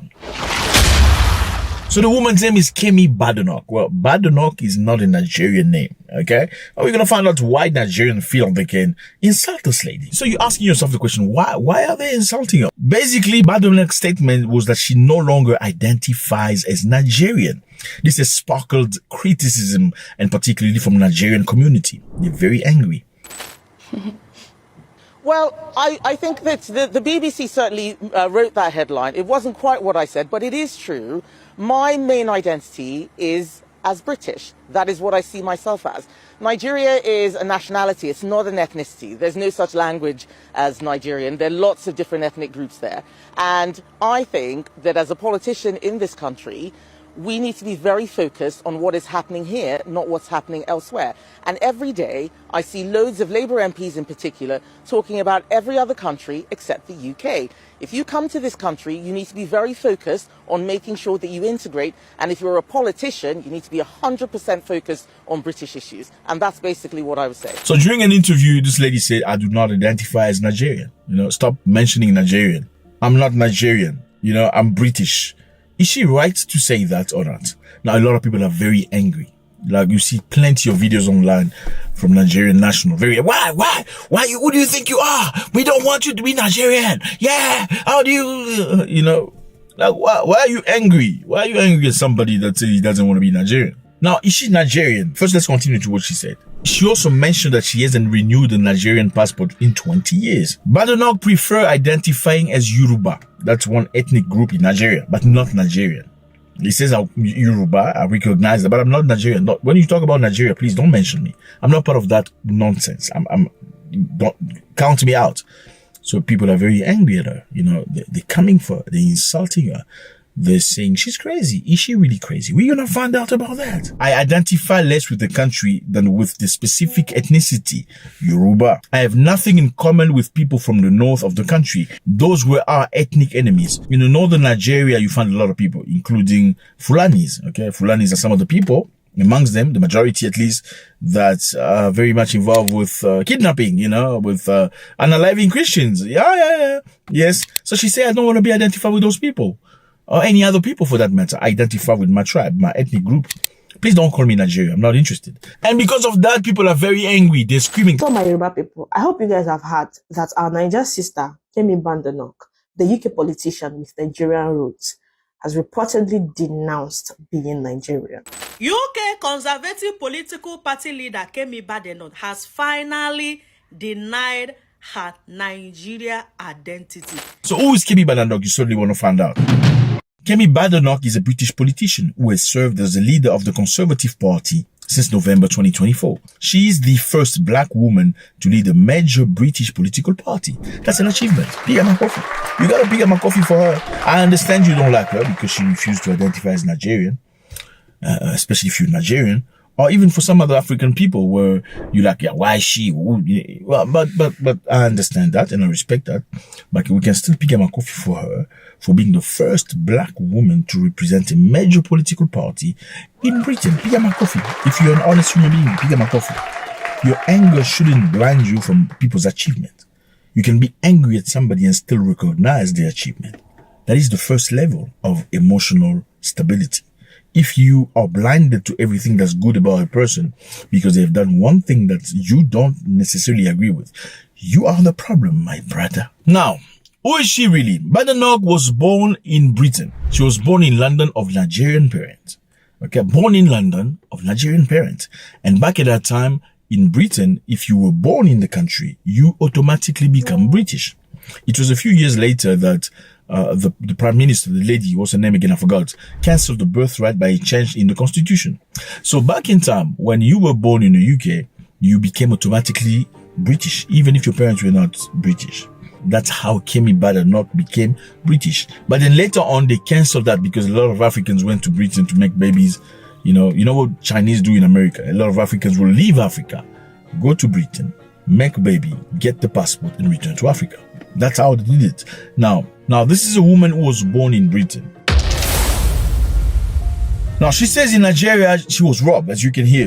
So the woman's name is Kemi Badenoch. Well, Badenoch is not a Nigerian name, okay? And we're gonna find out why Nigerians feel they can insult this lady. So you're asking yourself the question, why are they insulting her? Basically, Badenoch's statement was that she no longer identifies as Nigerian. This has sparkled criticism, and particularly from the Nigerian community. They're very angry. Well, I think that the BBC certainly wrote that headline. It wasn't quite what I said, but it is true. My main identity is as British. That is what I see myself as. Nigeria is a nationality. It's not an ethnicity. There's no such language as Nigerian. There are lots of different ethnic groups there. And I think that as a politician in this country, we need to be very focused on what is happening here, not what's happening elsewhere. And every day, I see loads of Labour MPs in particular talking about every other country except the UK. If you come to this country, you need to be very focused on making sure that you integrate. And if you're a politician, you need to be 100% focused on British issues. And that's basically what I would say. So during an interview, this lady said, I do not identify as Nigerian. Stop mentioning Nigerian. I'm not Nigerian. I'm British. Is she right to say that or not? Now, a lot of people are very angry. Like, you see plenty of videos online from Nigerian national. Why? Who do you think you are? We don't want you to be Nigerian. Yeah. How do you, like, why are you angry? Why are you angry at somebody that says he doesn't want to be Nigerian? Now, is she Nigerian? First, let's continue to what she said. She also mentioned that she hasn't renewed the Nigerian passport in 20 years. Badenoch prefer identifying as Yoruba. That's one ethnic group in Nigeria, but not Nigerian. He says I'm Yoruba, I recognize that, but I'm not Nigerian. When you talk about Nigeria, please don't mention me. I'm not part of that nonsense. Don't count me out. So people are very angry at her. They're coming for her. They're insulting her. They're saying she's crazy. Is she really crazy? We're gonna find out about that. I identify less with the country than with the specific ethnicity, Yoruba. I have nothing in common with people from the north of the country. Those were our ethnic enemies. Northern Nigeria, you find a lot of people, including Fulanis. Okay, Fulanis are some of the people, amongst them, the majority at least, that are very much involved with kidnapping, with unaliving Christians. Yeah. Yes. So she said, I don't want to be identified with those people. Or any other people for that matter. I identify with my tribe, my ethnic group. Please don't call me Nigeria. I'm not interested. And because of that, people are very angry. They're screaming. So my Yoruba people, I hope you guys have heard that our Niger sister, Kemi Badenoch, the UK politician with Nigerian roots, has reportedly denounced being Nigerian. UK Conservative political party leader Kemi Badenoch has finally denied her Nigeria identity. So who is Kemi Badenoch? You certainly want to find out. Kemi Badenoch is a British politician who has served as the leader of the Conservative Party since November 2024. She is the first black woman to lead a major British political party. That's an achievement. Big up my coffee. You gotta big up my coffee for her. I understand you don't like her because she refused to identify as Nigerian, especially if you're Nigerian, or even for some other African people where you like, yeah, why is she? Well, but I understand that and I respect that. But we can still pick up my coffee for her for being the first black woman to represent a major political party in Britain. Pick up my coffee. If you're an honest human being, pick up my coffee. Your anger shouldn't blind you from people's achievement. You can be angry at somebody and still recognize their achievement. That is the first level of emotional stability. If you are blinded to everything that's good about a person because they've done one thing that you don't necessarily agree with, you are the problem, my brother. Now, who is she really? Badenoch was born in Britain. She was born in London of Nigerian parents. Okay, born in London of Nigerian parents. And back at that time in Britain, if you were born in the country, you automatically become British. It was a few years later that the Prime Minister, the lady, what's her name again, I forgot, cancelled the birthright by a change in the Constitution. So back in time, when you were born in the UK, you became automatically British, even if your parents were not British. That's how Kemi Badenoch became British. But then later on, they cancelled that because a lot of Africans went to Britain to make babies. You know what Chinese do in America? A lot of Africans will leave Africa, go to Britain, make a baby, get the passport, and return to Africa. That's how they did it. Now, this is a woman who was born in Britain. Now, she says in Nigeria, she was robbed, as you can hear.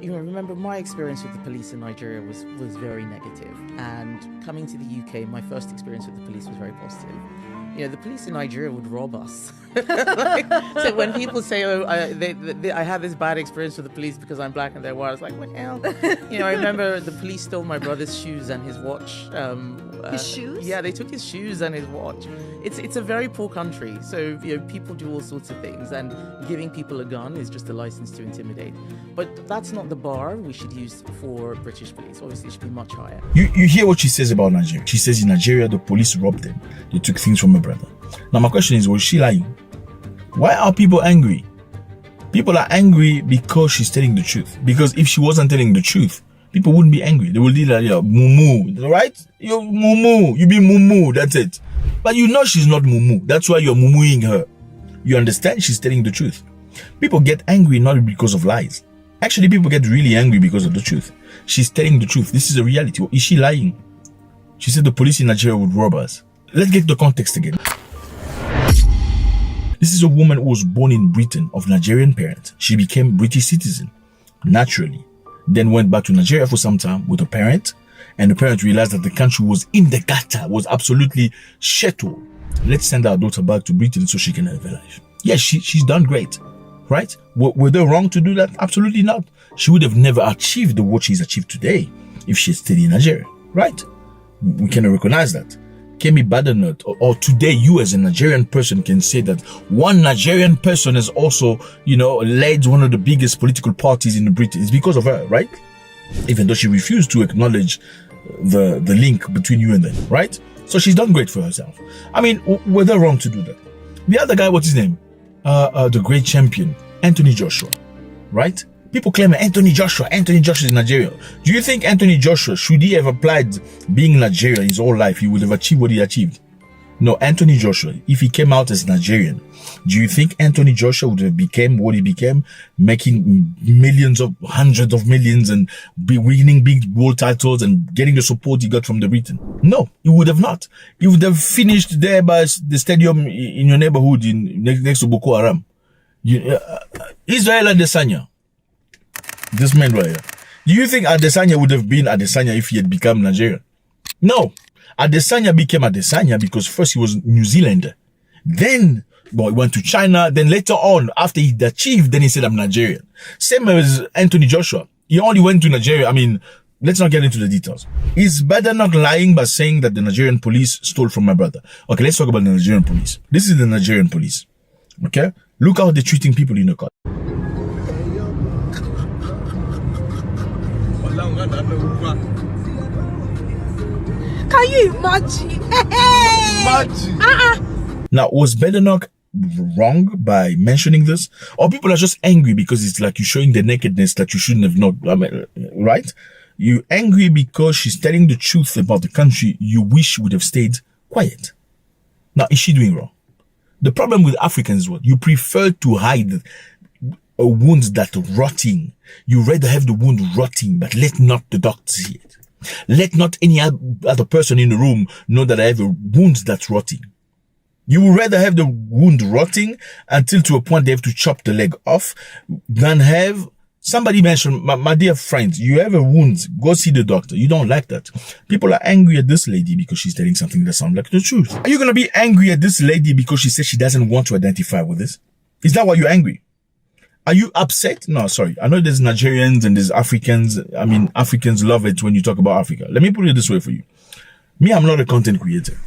You know, remember my experience with the police in Nigeria was very negative. And coming to the UK, my first experience with the police was very positive. You know, the police in Nigeria would rob us. So when people say, oh, I had this bad experience with the police because I'm black and they're white, I was like, what the hell? You know, I remember the police stole my brother's shoes and his watch. His shoes? Yeah, they took his shoes and his watch. It's a very poor country. So, you know, people do all sorts of things, and giving people a gun is just a license to intimidate. But that's not the bar we should use for British police. Obviously, it should be much higher. You hear what she says about Nigeria. She says in Nigeria, the police robbed them. They took things from her brother. Now, my question is, was she lying? Why are people angry? People are angry because she's telling the truth. Because if she wasn't telling the truth, people wouldn't be angry. They would be like, yeah, mumu, right? You're mumu. You be mumu. That's it. But you know she's not mumu. That's why you're mumuing her. You understand she's telling the truth. People get angry not because of lies. Actually, people get really angry because of the truth. She's telling the truth. This is a reality. Is she lying? She said the police in Nigeria would rob us. Let's get the context again. This is a woman who was born in Britain of Nigerian parents. She became British citizen naturally. Then went back to Nigeria for some time with her parent. And the parents realized that the country was in the gutter, was absolutely shithole. Let's send our daughter back to Britain so she can have a life. Yes, she's done great, right? Were they wrong to do that? Absolutely not. She would have never achieved what she's achieved today if she had stayed in Nigeria, right? We can recognize that. Kemi Badenoch, or today you as a Nigerian person can say that one Nigerian person has also, led one of the biggest political parties in Britain. It's because of her, right? Even though she refused to acknowledge the link between you and them, right? So she's done great for herself. I mean, were they wrong to do that? The other guy, what's his name? The great champion, Anthony Joshua, right? People claim Anthony Joshua is in Nigeria. Do you think Anthony Joshua, should he have applied being in Nigeria his whole life, he would have achieved what he achieved? No, Anthony Joshua, if he came out as Nigerian, do you think Anthony Joshua would have become what he became, making hundreds of millions and winning big world titles and getting the support he got from the Britain? No, he would have not. He would have finished there by the stadium in your neighborhood next to Boko Haram. Israel Adesanya. This man right here. Do you think Adesanya would have been Adesanya if he had become Nigerian? No. Adesanya became Adesanya because first he was New Zealander. Then, he went to China. Then later on, after he achieved, then he said, I'm Nigerian. Same as Anthony Joshua. He only went to Nigeria. I mean, let's not get into the details. Is Badenoch lying by saying that the Nigerian police stole from my brother? Okay, let's talk about the Nigerian police. This is the Nigerian police. Okay? Look how they're treating people in the court. Can you imagine? Imagine. Now, was Badenoch wrong by mentioning this? Or people are just angry because it's like you're showing the nakedness that you shouldn't have known, I mean, right? You're angry because she's telling the truth about the country you wish would have stayed quiet. Now, is she doing wrong? The problem with Africans is what? You prefer to hide a wound that rotting. You rather have the wound rotting, but let not the doctor see it. Let not any other person in the room know that I have a wound that's rotting. You would rather have the wound rotting until to a point they have to chop the leg off than have somebody mention, my dear friends, you have a wound, go see the doctor. You don't like that. People are angry at this lady because she's telling something that sounds like the truth. Are you going to be angry at this lady because she says she doesn't want to identify with this? Is that why you're angry? Are you upset? No, sorry. I know there's Nigerians and there's Africans. I mean, Africans love it when you talk about Africa. Let me put it this way for you. Me, I'm not a content creator.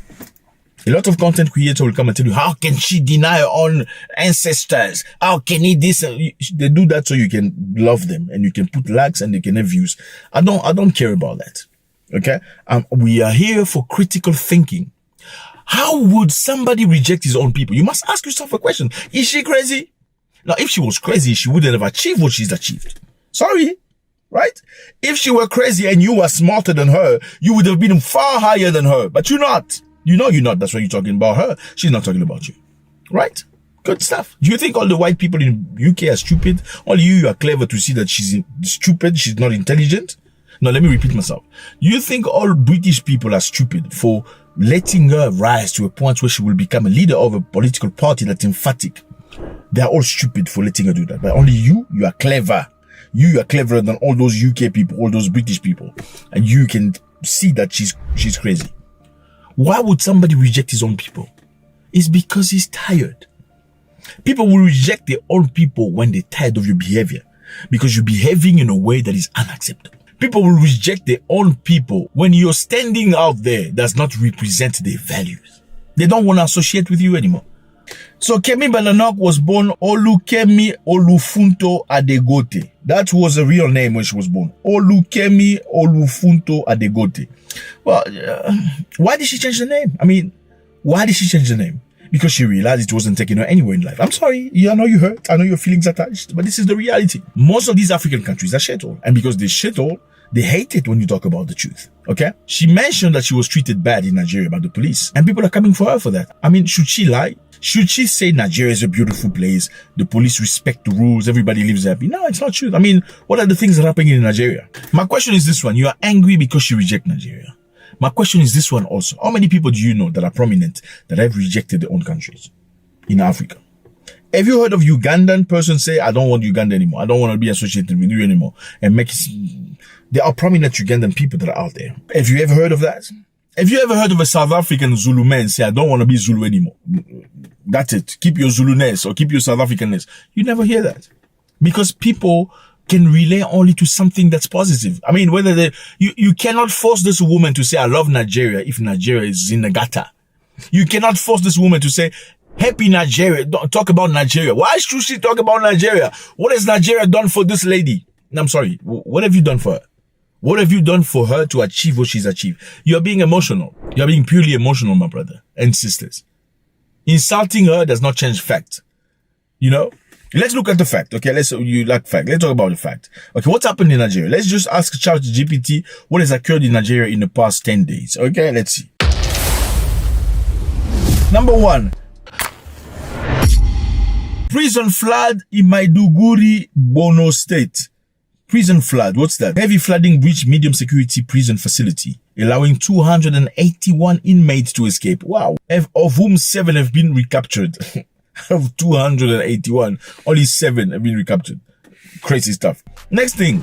A lot of content creators will come and tell you, how can she deny her own ancestors? How can he this? They do that so you can love them and you can put likes and they can have views. I don't care about that. Okay. We are here for critical thinking. How would somebody reject his own people? You must ask yourself a question. Is she crazy? Now, if she was crazy, she wouldn't have achieved what she's achieved. Sorry. Right? If she were crazy and you were smarter than her, you would have been far higher than her, but you're not. You know you're not. That's why you're talking about her. She's not talking about you. Right? Good stuff. Do you think all the white people in UK are stupid? Only you are clever to see that she's stupid, she's not intelligent? Now, let me repeat myself. You think all British people are stupid for letting her rise to a point where she will become a leader of a political party that's emphatic? They are all stupid for letting her do that. But only you are clever. You are cleverer than all those UK people, all those British people. And you can see that she's crazy. Why would somebody reject his own people? It's because he's tired. People will reject their own people when they're tired of your behavior because you're behaving in a way that is unacceptable. People will reject their own people when you're standing out there does not represent their values. They don't want to associate with you anymore. So Kemi Badenoch was born Olukemi Olufunto Adegote. That was a real name when she was born. Olukemi Olufunto Adegote. Well, why did she change the name? I mean, why did she change the name? Because she realized it wasn't taking her anywhere in life. I'm sorry. I know you hurt. I know your feelings attached. But this is the reality. Most of these African countries are shithole. And because they shithole, they hate it when you talk about the truth. Okay? She mentioned that she was treated bad in Nigeria by the police. And people are coming for her for that. I mean, should she lie? Should she say Nigeria is a beautiful place? The police respect the rules. Everybody lives happy. No, it's not true. I mean, what are the things that are happening in Nigeria? My question is this one. You are angry because you reject Nigeria. My question is this one also. How many people do you know that are prominent that have rejected their own countries in Africa? Have you heard of Ugandan person say, I don't want Uganda anymore. I don't want to be associated with you anymore. And make it... There are prominent Ugandan people that are out there. Have you ever heard of that? Have you ever heard of a South African Zulu man say, I don't want to be Zulu anymore? That's it. Keep your Zulu-ness or keep your South African-ness. You never hear that. Because people can relay only to something that's positive. I mean, whether you cannot force this woman to say, I love Nigeria if Nigeria is in the gutter. You cannot force this woman to say, happy Nigeria. Don't talk about Nigeria. Why should she talk about Nigeria? What has Nigeria done for this lady? I'm sorry. What have you done for her? What have you done for her to achieve what she's achieved? You're being emotional. You're being purely emotional, my brother and sisters. Insulting her does not change fact. You know? Let's look at the fact. Okay, you like fact. Let's talk about the fact. Okay, what's happened in Nigeria? Let's just ask ChatGPT what has occurred in Nigeria in the past 10 days. Okay, let's see. Number 1. Prison flood in Maiduguri, Borno State. Prison flood, what's that? Heavy flooding breached medium security prison facility, allowing 281 inmates to escape. Wow. Of whom 7 have been recaptured. Of 281, only 7 have been recaptured. Crazy stuff. Next thing.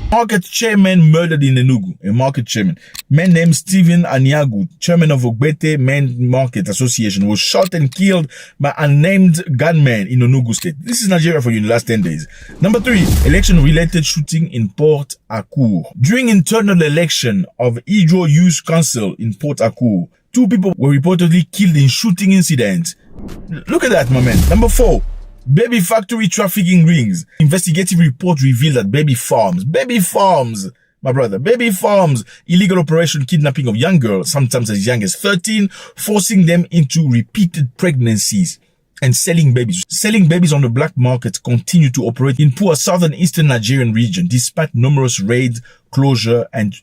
Market chairman murdered in Enugu. A market chairman. Man named Stephen Aniagu, chairman of Ogbete Men Market Association, was shot and killed by unnamed gunmen in Enugu State. This is Nigeria for you in the last 10 days. Number 3, election-related shooting in Port Harcourt. During internal election of Ijo Youth Council in Port Harcourt, 2 people were reportedly killed in shooting incidents. Look at that, my man. Number 4. Baby factory trafficking rings. Investigative report revealed that baby farms my brother. Baby farms, illegal operation, kidnapping of young girls, sometimes as young as 13, forcing them into repeated pregnancies and selling babies. Selling babies on the black market continue to operate in poor southern eastern Nigerian region, despite numerous raids, closure, and...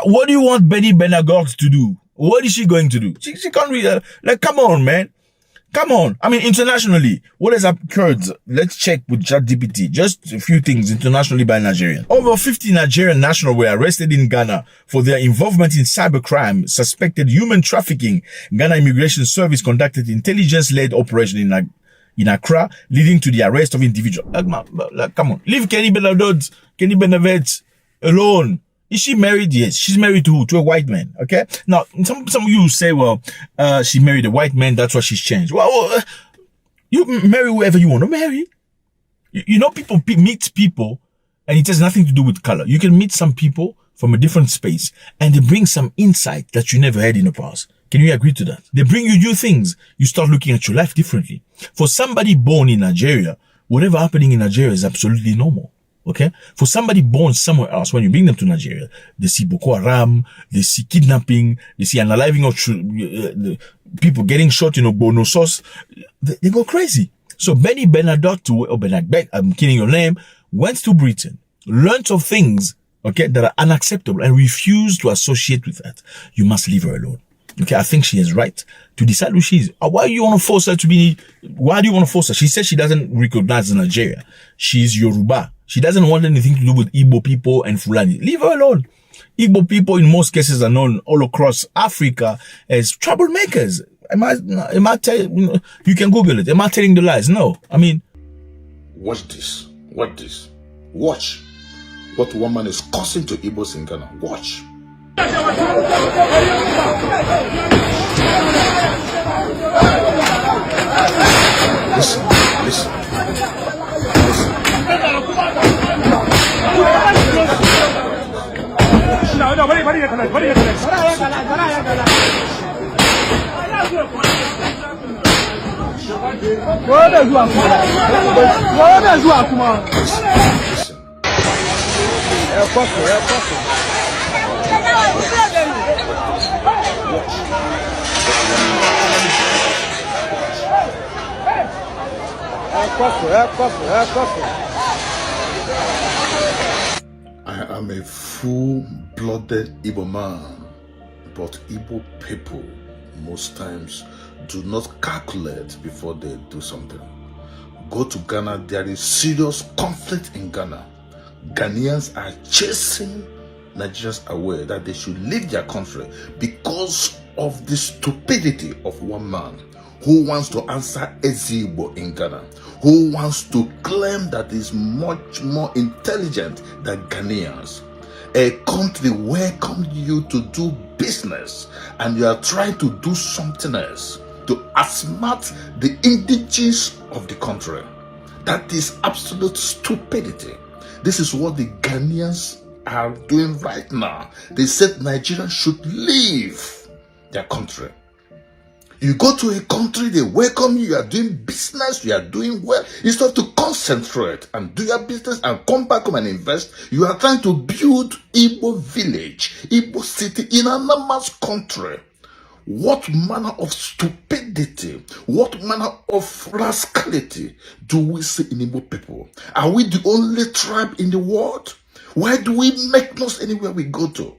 what do you want Benny Benagogs to do? What is she going to do? She can't read. Like, come on, man. Come on. I mean, internationally, what has occurred? Let's check with ChatGPT. Just a few things internationally by Nigerian. Over 50 Nigerian nationals were arrested in Ghana for their involvement in cybercrime, suspected human trafficking. Ghana Immigration Service conducted intelligence-led operation in Accra, leading to the arrest of individuals. Come on. Leave Kenny Benavet alone. Is she married? Yes. She's married to who? To a white man. Okay. Now, some of you say, well, she married a white man. That's why she's changed. Well, you marry whoever you want to marry. You know, people meet people and it has nothing to do with color. You can meet some people from a different space and they bring some insight that you never had in the past. Can you agree to that? They bring you new things. You start looking at your life differently. For somebody born in Nigeria, whatever happening in Nigeria is absolutely normal. Okay. For somebody born somewhere else, when you bring them to Nigeria, they see Boko Haram, they see kidnapping, they see unaliving of people getting shot in Bono sauce. They go crazy. So Benny Bernadotte, or Benagbek, I'm killing your name, went to Britain, learned of things, okay, that are unacceptable and refused to associate with that. You must leave her alone. Okay, I think she is right to decide who she is. Why do you want to force her to be, why do you want to force her? She says she doesn't recognize Nigeria. She's Yoruba. She doesn't want anything to do with Igbo people and Fulani. Leave her alone. Igbo people in most cases are known all across Africa as troublemakers. Am I telling, you can Google it. Am I telling the lies? No. I mean. Watch this. Watch this. Watch what woman is causing to Igbos in Ghana. Watch. Listen, listen, listen. I am a full-blooded Igbo man, but Igbo people most times do not calculate before they do something. Go to Ghana, there is serious conflict in Ghana. Ghanaians are chasing Nigerians away that they should leave their country because of the stupidity of one man who wants to answer Ezigbo in Ghana, who wants to claim that is much more intelligent than Ghanaians. A country welcomed you to do business and you are trying to do something else to outsmart the indigenous of the country. That is absolute stupidity. This is what the Ghanaians are doing right now. They said Nigerians should leave their country. You go to a country, they welcome you, you are doing business, you are doing well. Instead to concentrate and do your business and come back home and invest, you are trying to build Igbo village, Igbo city in another man's country. What manner of stupidity, what manner of rascality do we see in Igbo people? Are we the only tribe in the world? Why do we make noise anywhere we go to?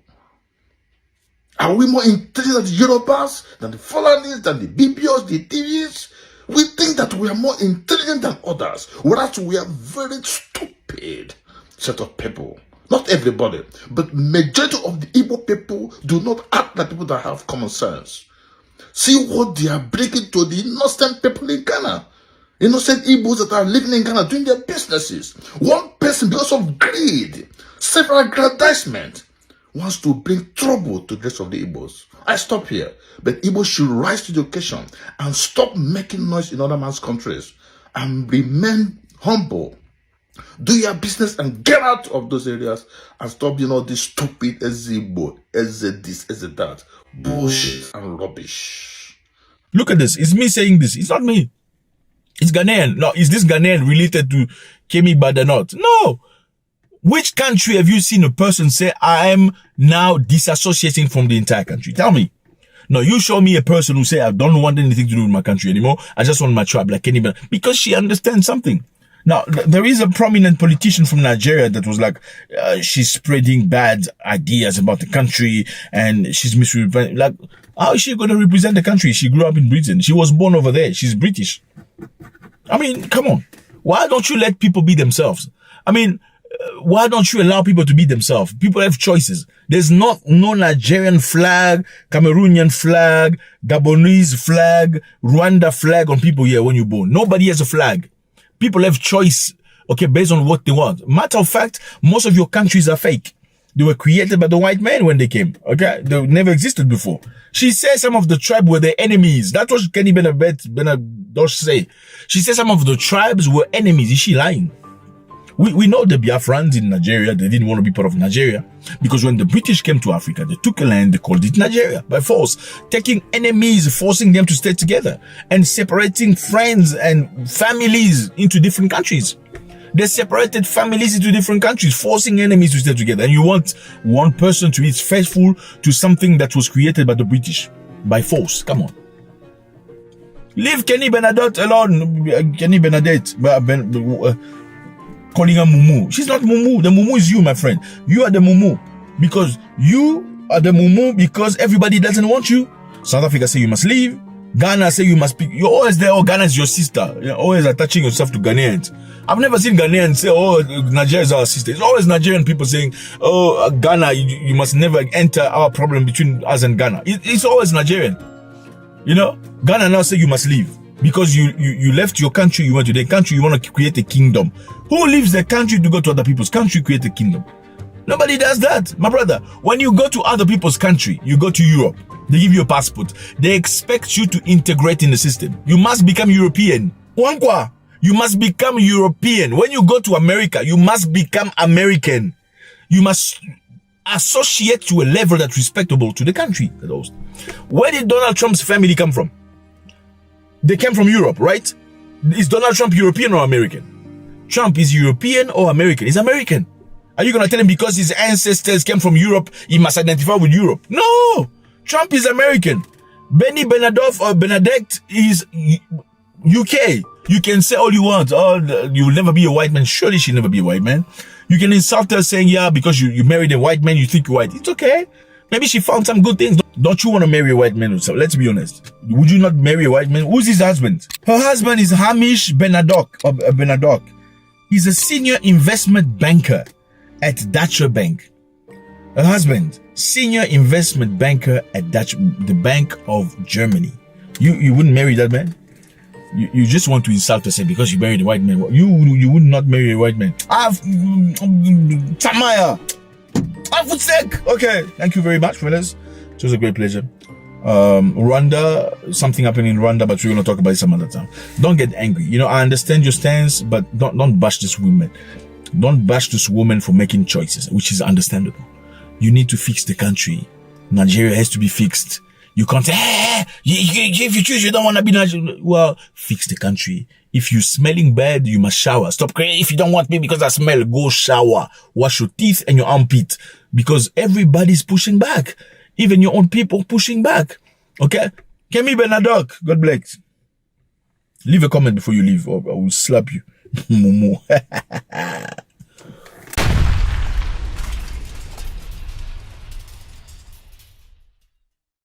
Are we more intelligent than the Yorubas, than the Fulanis, than the BBOs, the TVs? We think that we are more intelligent than others, whereas we are very stupid set of people. Not everybody, but majority of the Igbo people do not act like people that have common sense. See what they are bringing to the innocent people in Ghana. Innocent Igbos that are living in Ghana doing their businesses. One person, because of greed, self-aggrandizement, wants to bring trouble to the rest of the Igbos. I stop here. But Igbos should rise to the occasion and stop making noise in other man's countries and remain humble. Do your business and get out of those areas and stop being all this stupid Ezigbo, this, that. Bullshit and rubbish. Look at this. It's me saying this. It's not me. It's Ghanaian. No, is this Ghanaian related to Kemi Badenoch? No. Which country have you seen a person say, I am now disassociating from the entire country? Tell me. No, you show me a person who say, I don't want anything to do with my country anymore. I just want my tribe like anybody. Because she understands something. Now, there is a prominent politician from Nigeria that was like, she's spreading bad ideas about the country and she's misrepresenting. Like, how is she going to represent the country? She grew up in Britain. She was born over there. She's British. I mean, come on. Why don't you let people be themselves? I mean, why don't you allow people to be themselves? People have choices. There's no Nigerian flag, Cameroonian flag, Gabonese flag, Rwanda flag on people here when you're born. Nobody has a flag. People have choice, okay, based on what they want. Matter of fact, most of your countries are fake. They were created by the white man when they came, okay? They never existed before. She says some of the tribes were their enemies. That's what Kenny Benadosh say. She says some of the tribes were enemies. Is she lying? We know the Biafrans in Nigeria, they didn't want to be part of Nigeria. Because when the British came to Africa, they took a land, they called it Nigeria by force. Taking enemies, forcing them to stay together. And separating friends and families into different countries. They separated families into different countries, forcing enemies to stay together. And you want one person to be faithful to something that was created by the British. By force. Come on. Leave Kenny Bernadette alone. Kenny Bernadette. Calling her Mumu. She's not Mumu. The Mumu is you, my friend. You are the Mumu. Because you are the Mumu because everybody doesn't want you. South Africa say you must leave. Ghana say you must speak. You're always there. Oh, Ghana is your sister. You're always attaching yourself to Ghanaians. I've never seen Ghanaians say, oh, Nigeria is our sister. It's always Nigerian people saying, oh, Ghana, you must never enter our problem between us and Ghana. It's always Nigerian. You know, Ghana now say you must leave. Because you left your country, you went to their country, you want to create a kingdom. Who leaves the country to go to other people's country, create a kingdom? Nobody does that, my brother. When you go to other people's country, you go to Europe, they give you a passport. They expect you to integrate in the system. You must become European. Wankwa, you must become European. When you go to America, you must become American. You must associate to a level that's respectable to the country. Where did Donald Trump's family come from? They came from Europe, right? Is Donald Trump European or American? Trump is European or American? He's American. Are you going to tell him because his ancestors came from Europe, he must identify with Europe? No! Trump is American. Benny Benadoff or Benedict is UK. You can say all you want. Oh, you will never be a white man. Surely she'll never be a white man. You can insult her saying, yeah, because you married a white man, you think you're white. It's okay. Maybe she found some good things. Don't you want to marry a white man? So let's be honest. Would you not marry a white man? Who's his husband? Her husband is Hamish Benadoc. He's a senior investment banker at Deutsche Bank. Her husband, senior investment banker at the Bank of Germany. You wouldn't marry that man? You just want to insult us because you married a white man. You would not marry a white man. Tamaya. Okay, thank you very much, fellas. It was a great pleasure. Rwanda, something happened in Rwanda, but we're going to talk about it some other time. Don't get angry. You know, I understand your stance, but don't bash this woman. Don't bash this woman for making choices, which is understandable. You need to fix the country. Nigeria has to be fixed. You can't say, if you choose, you don't want to be Nigeria. Well, fix the country. If you're smelling bad, you must shower. Stop crying. If you don't want me because I smell, go shower. Wash your teeth and your armpit. Because everybody's pushing back. Even your own people pushing back. Okay? Kemi Benadoc, God bless. Leave a comment before you leave or I will slap you. Momo.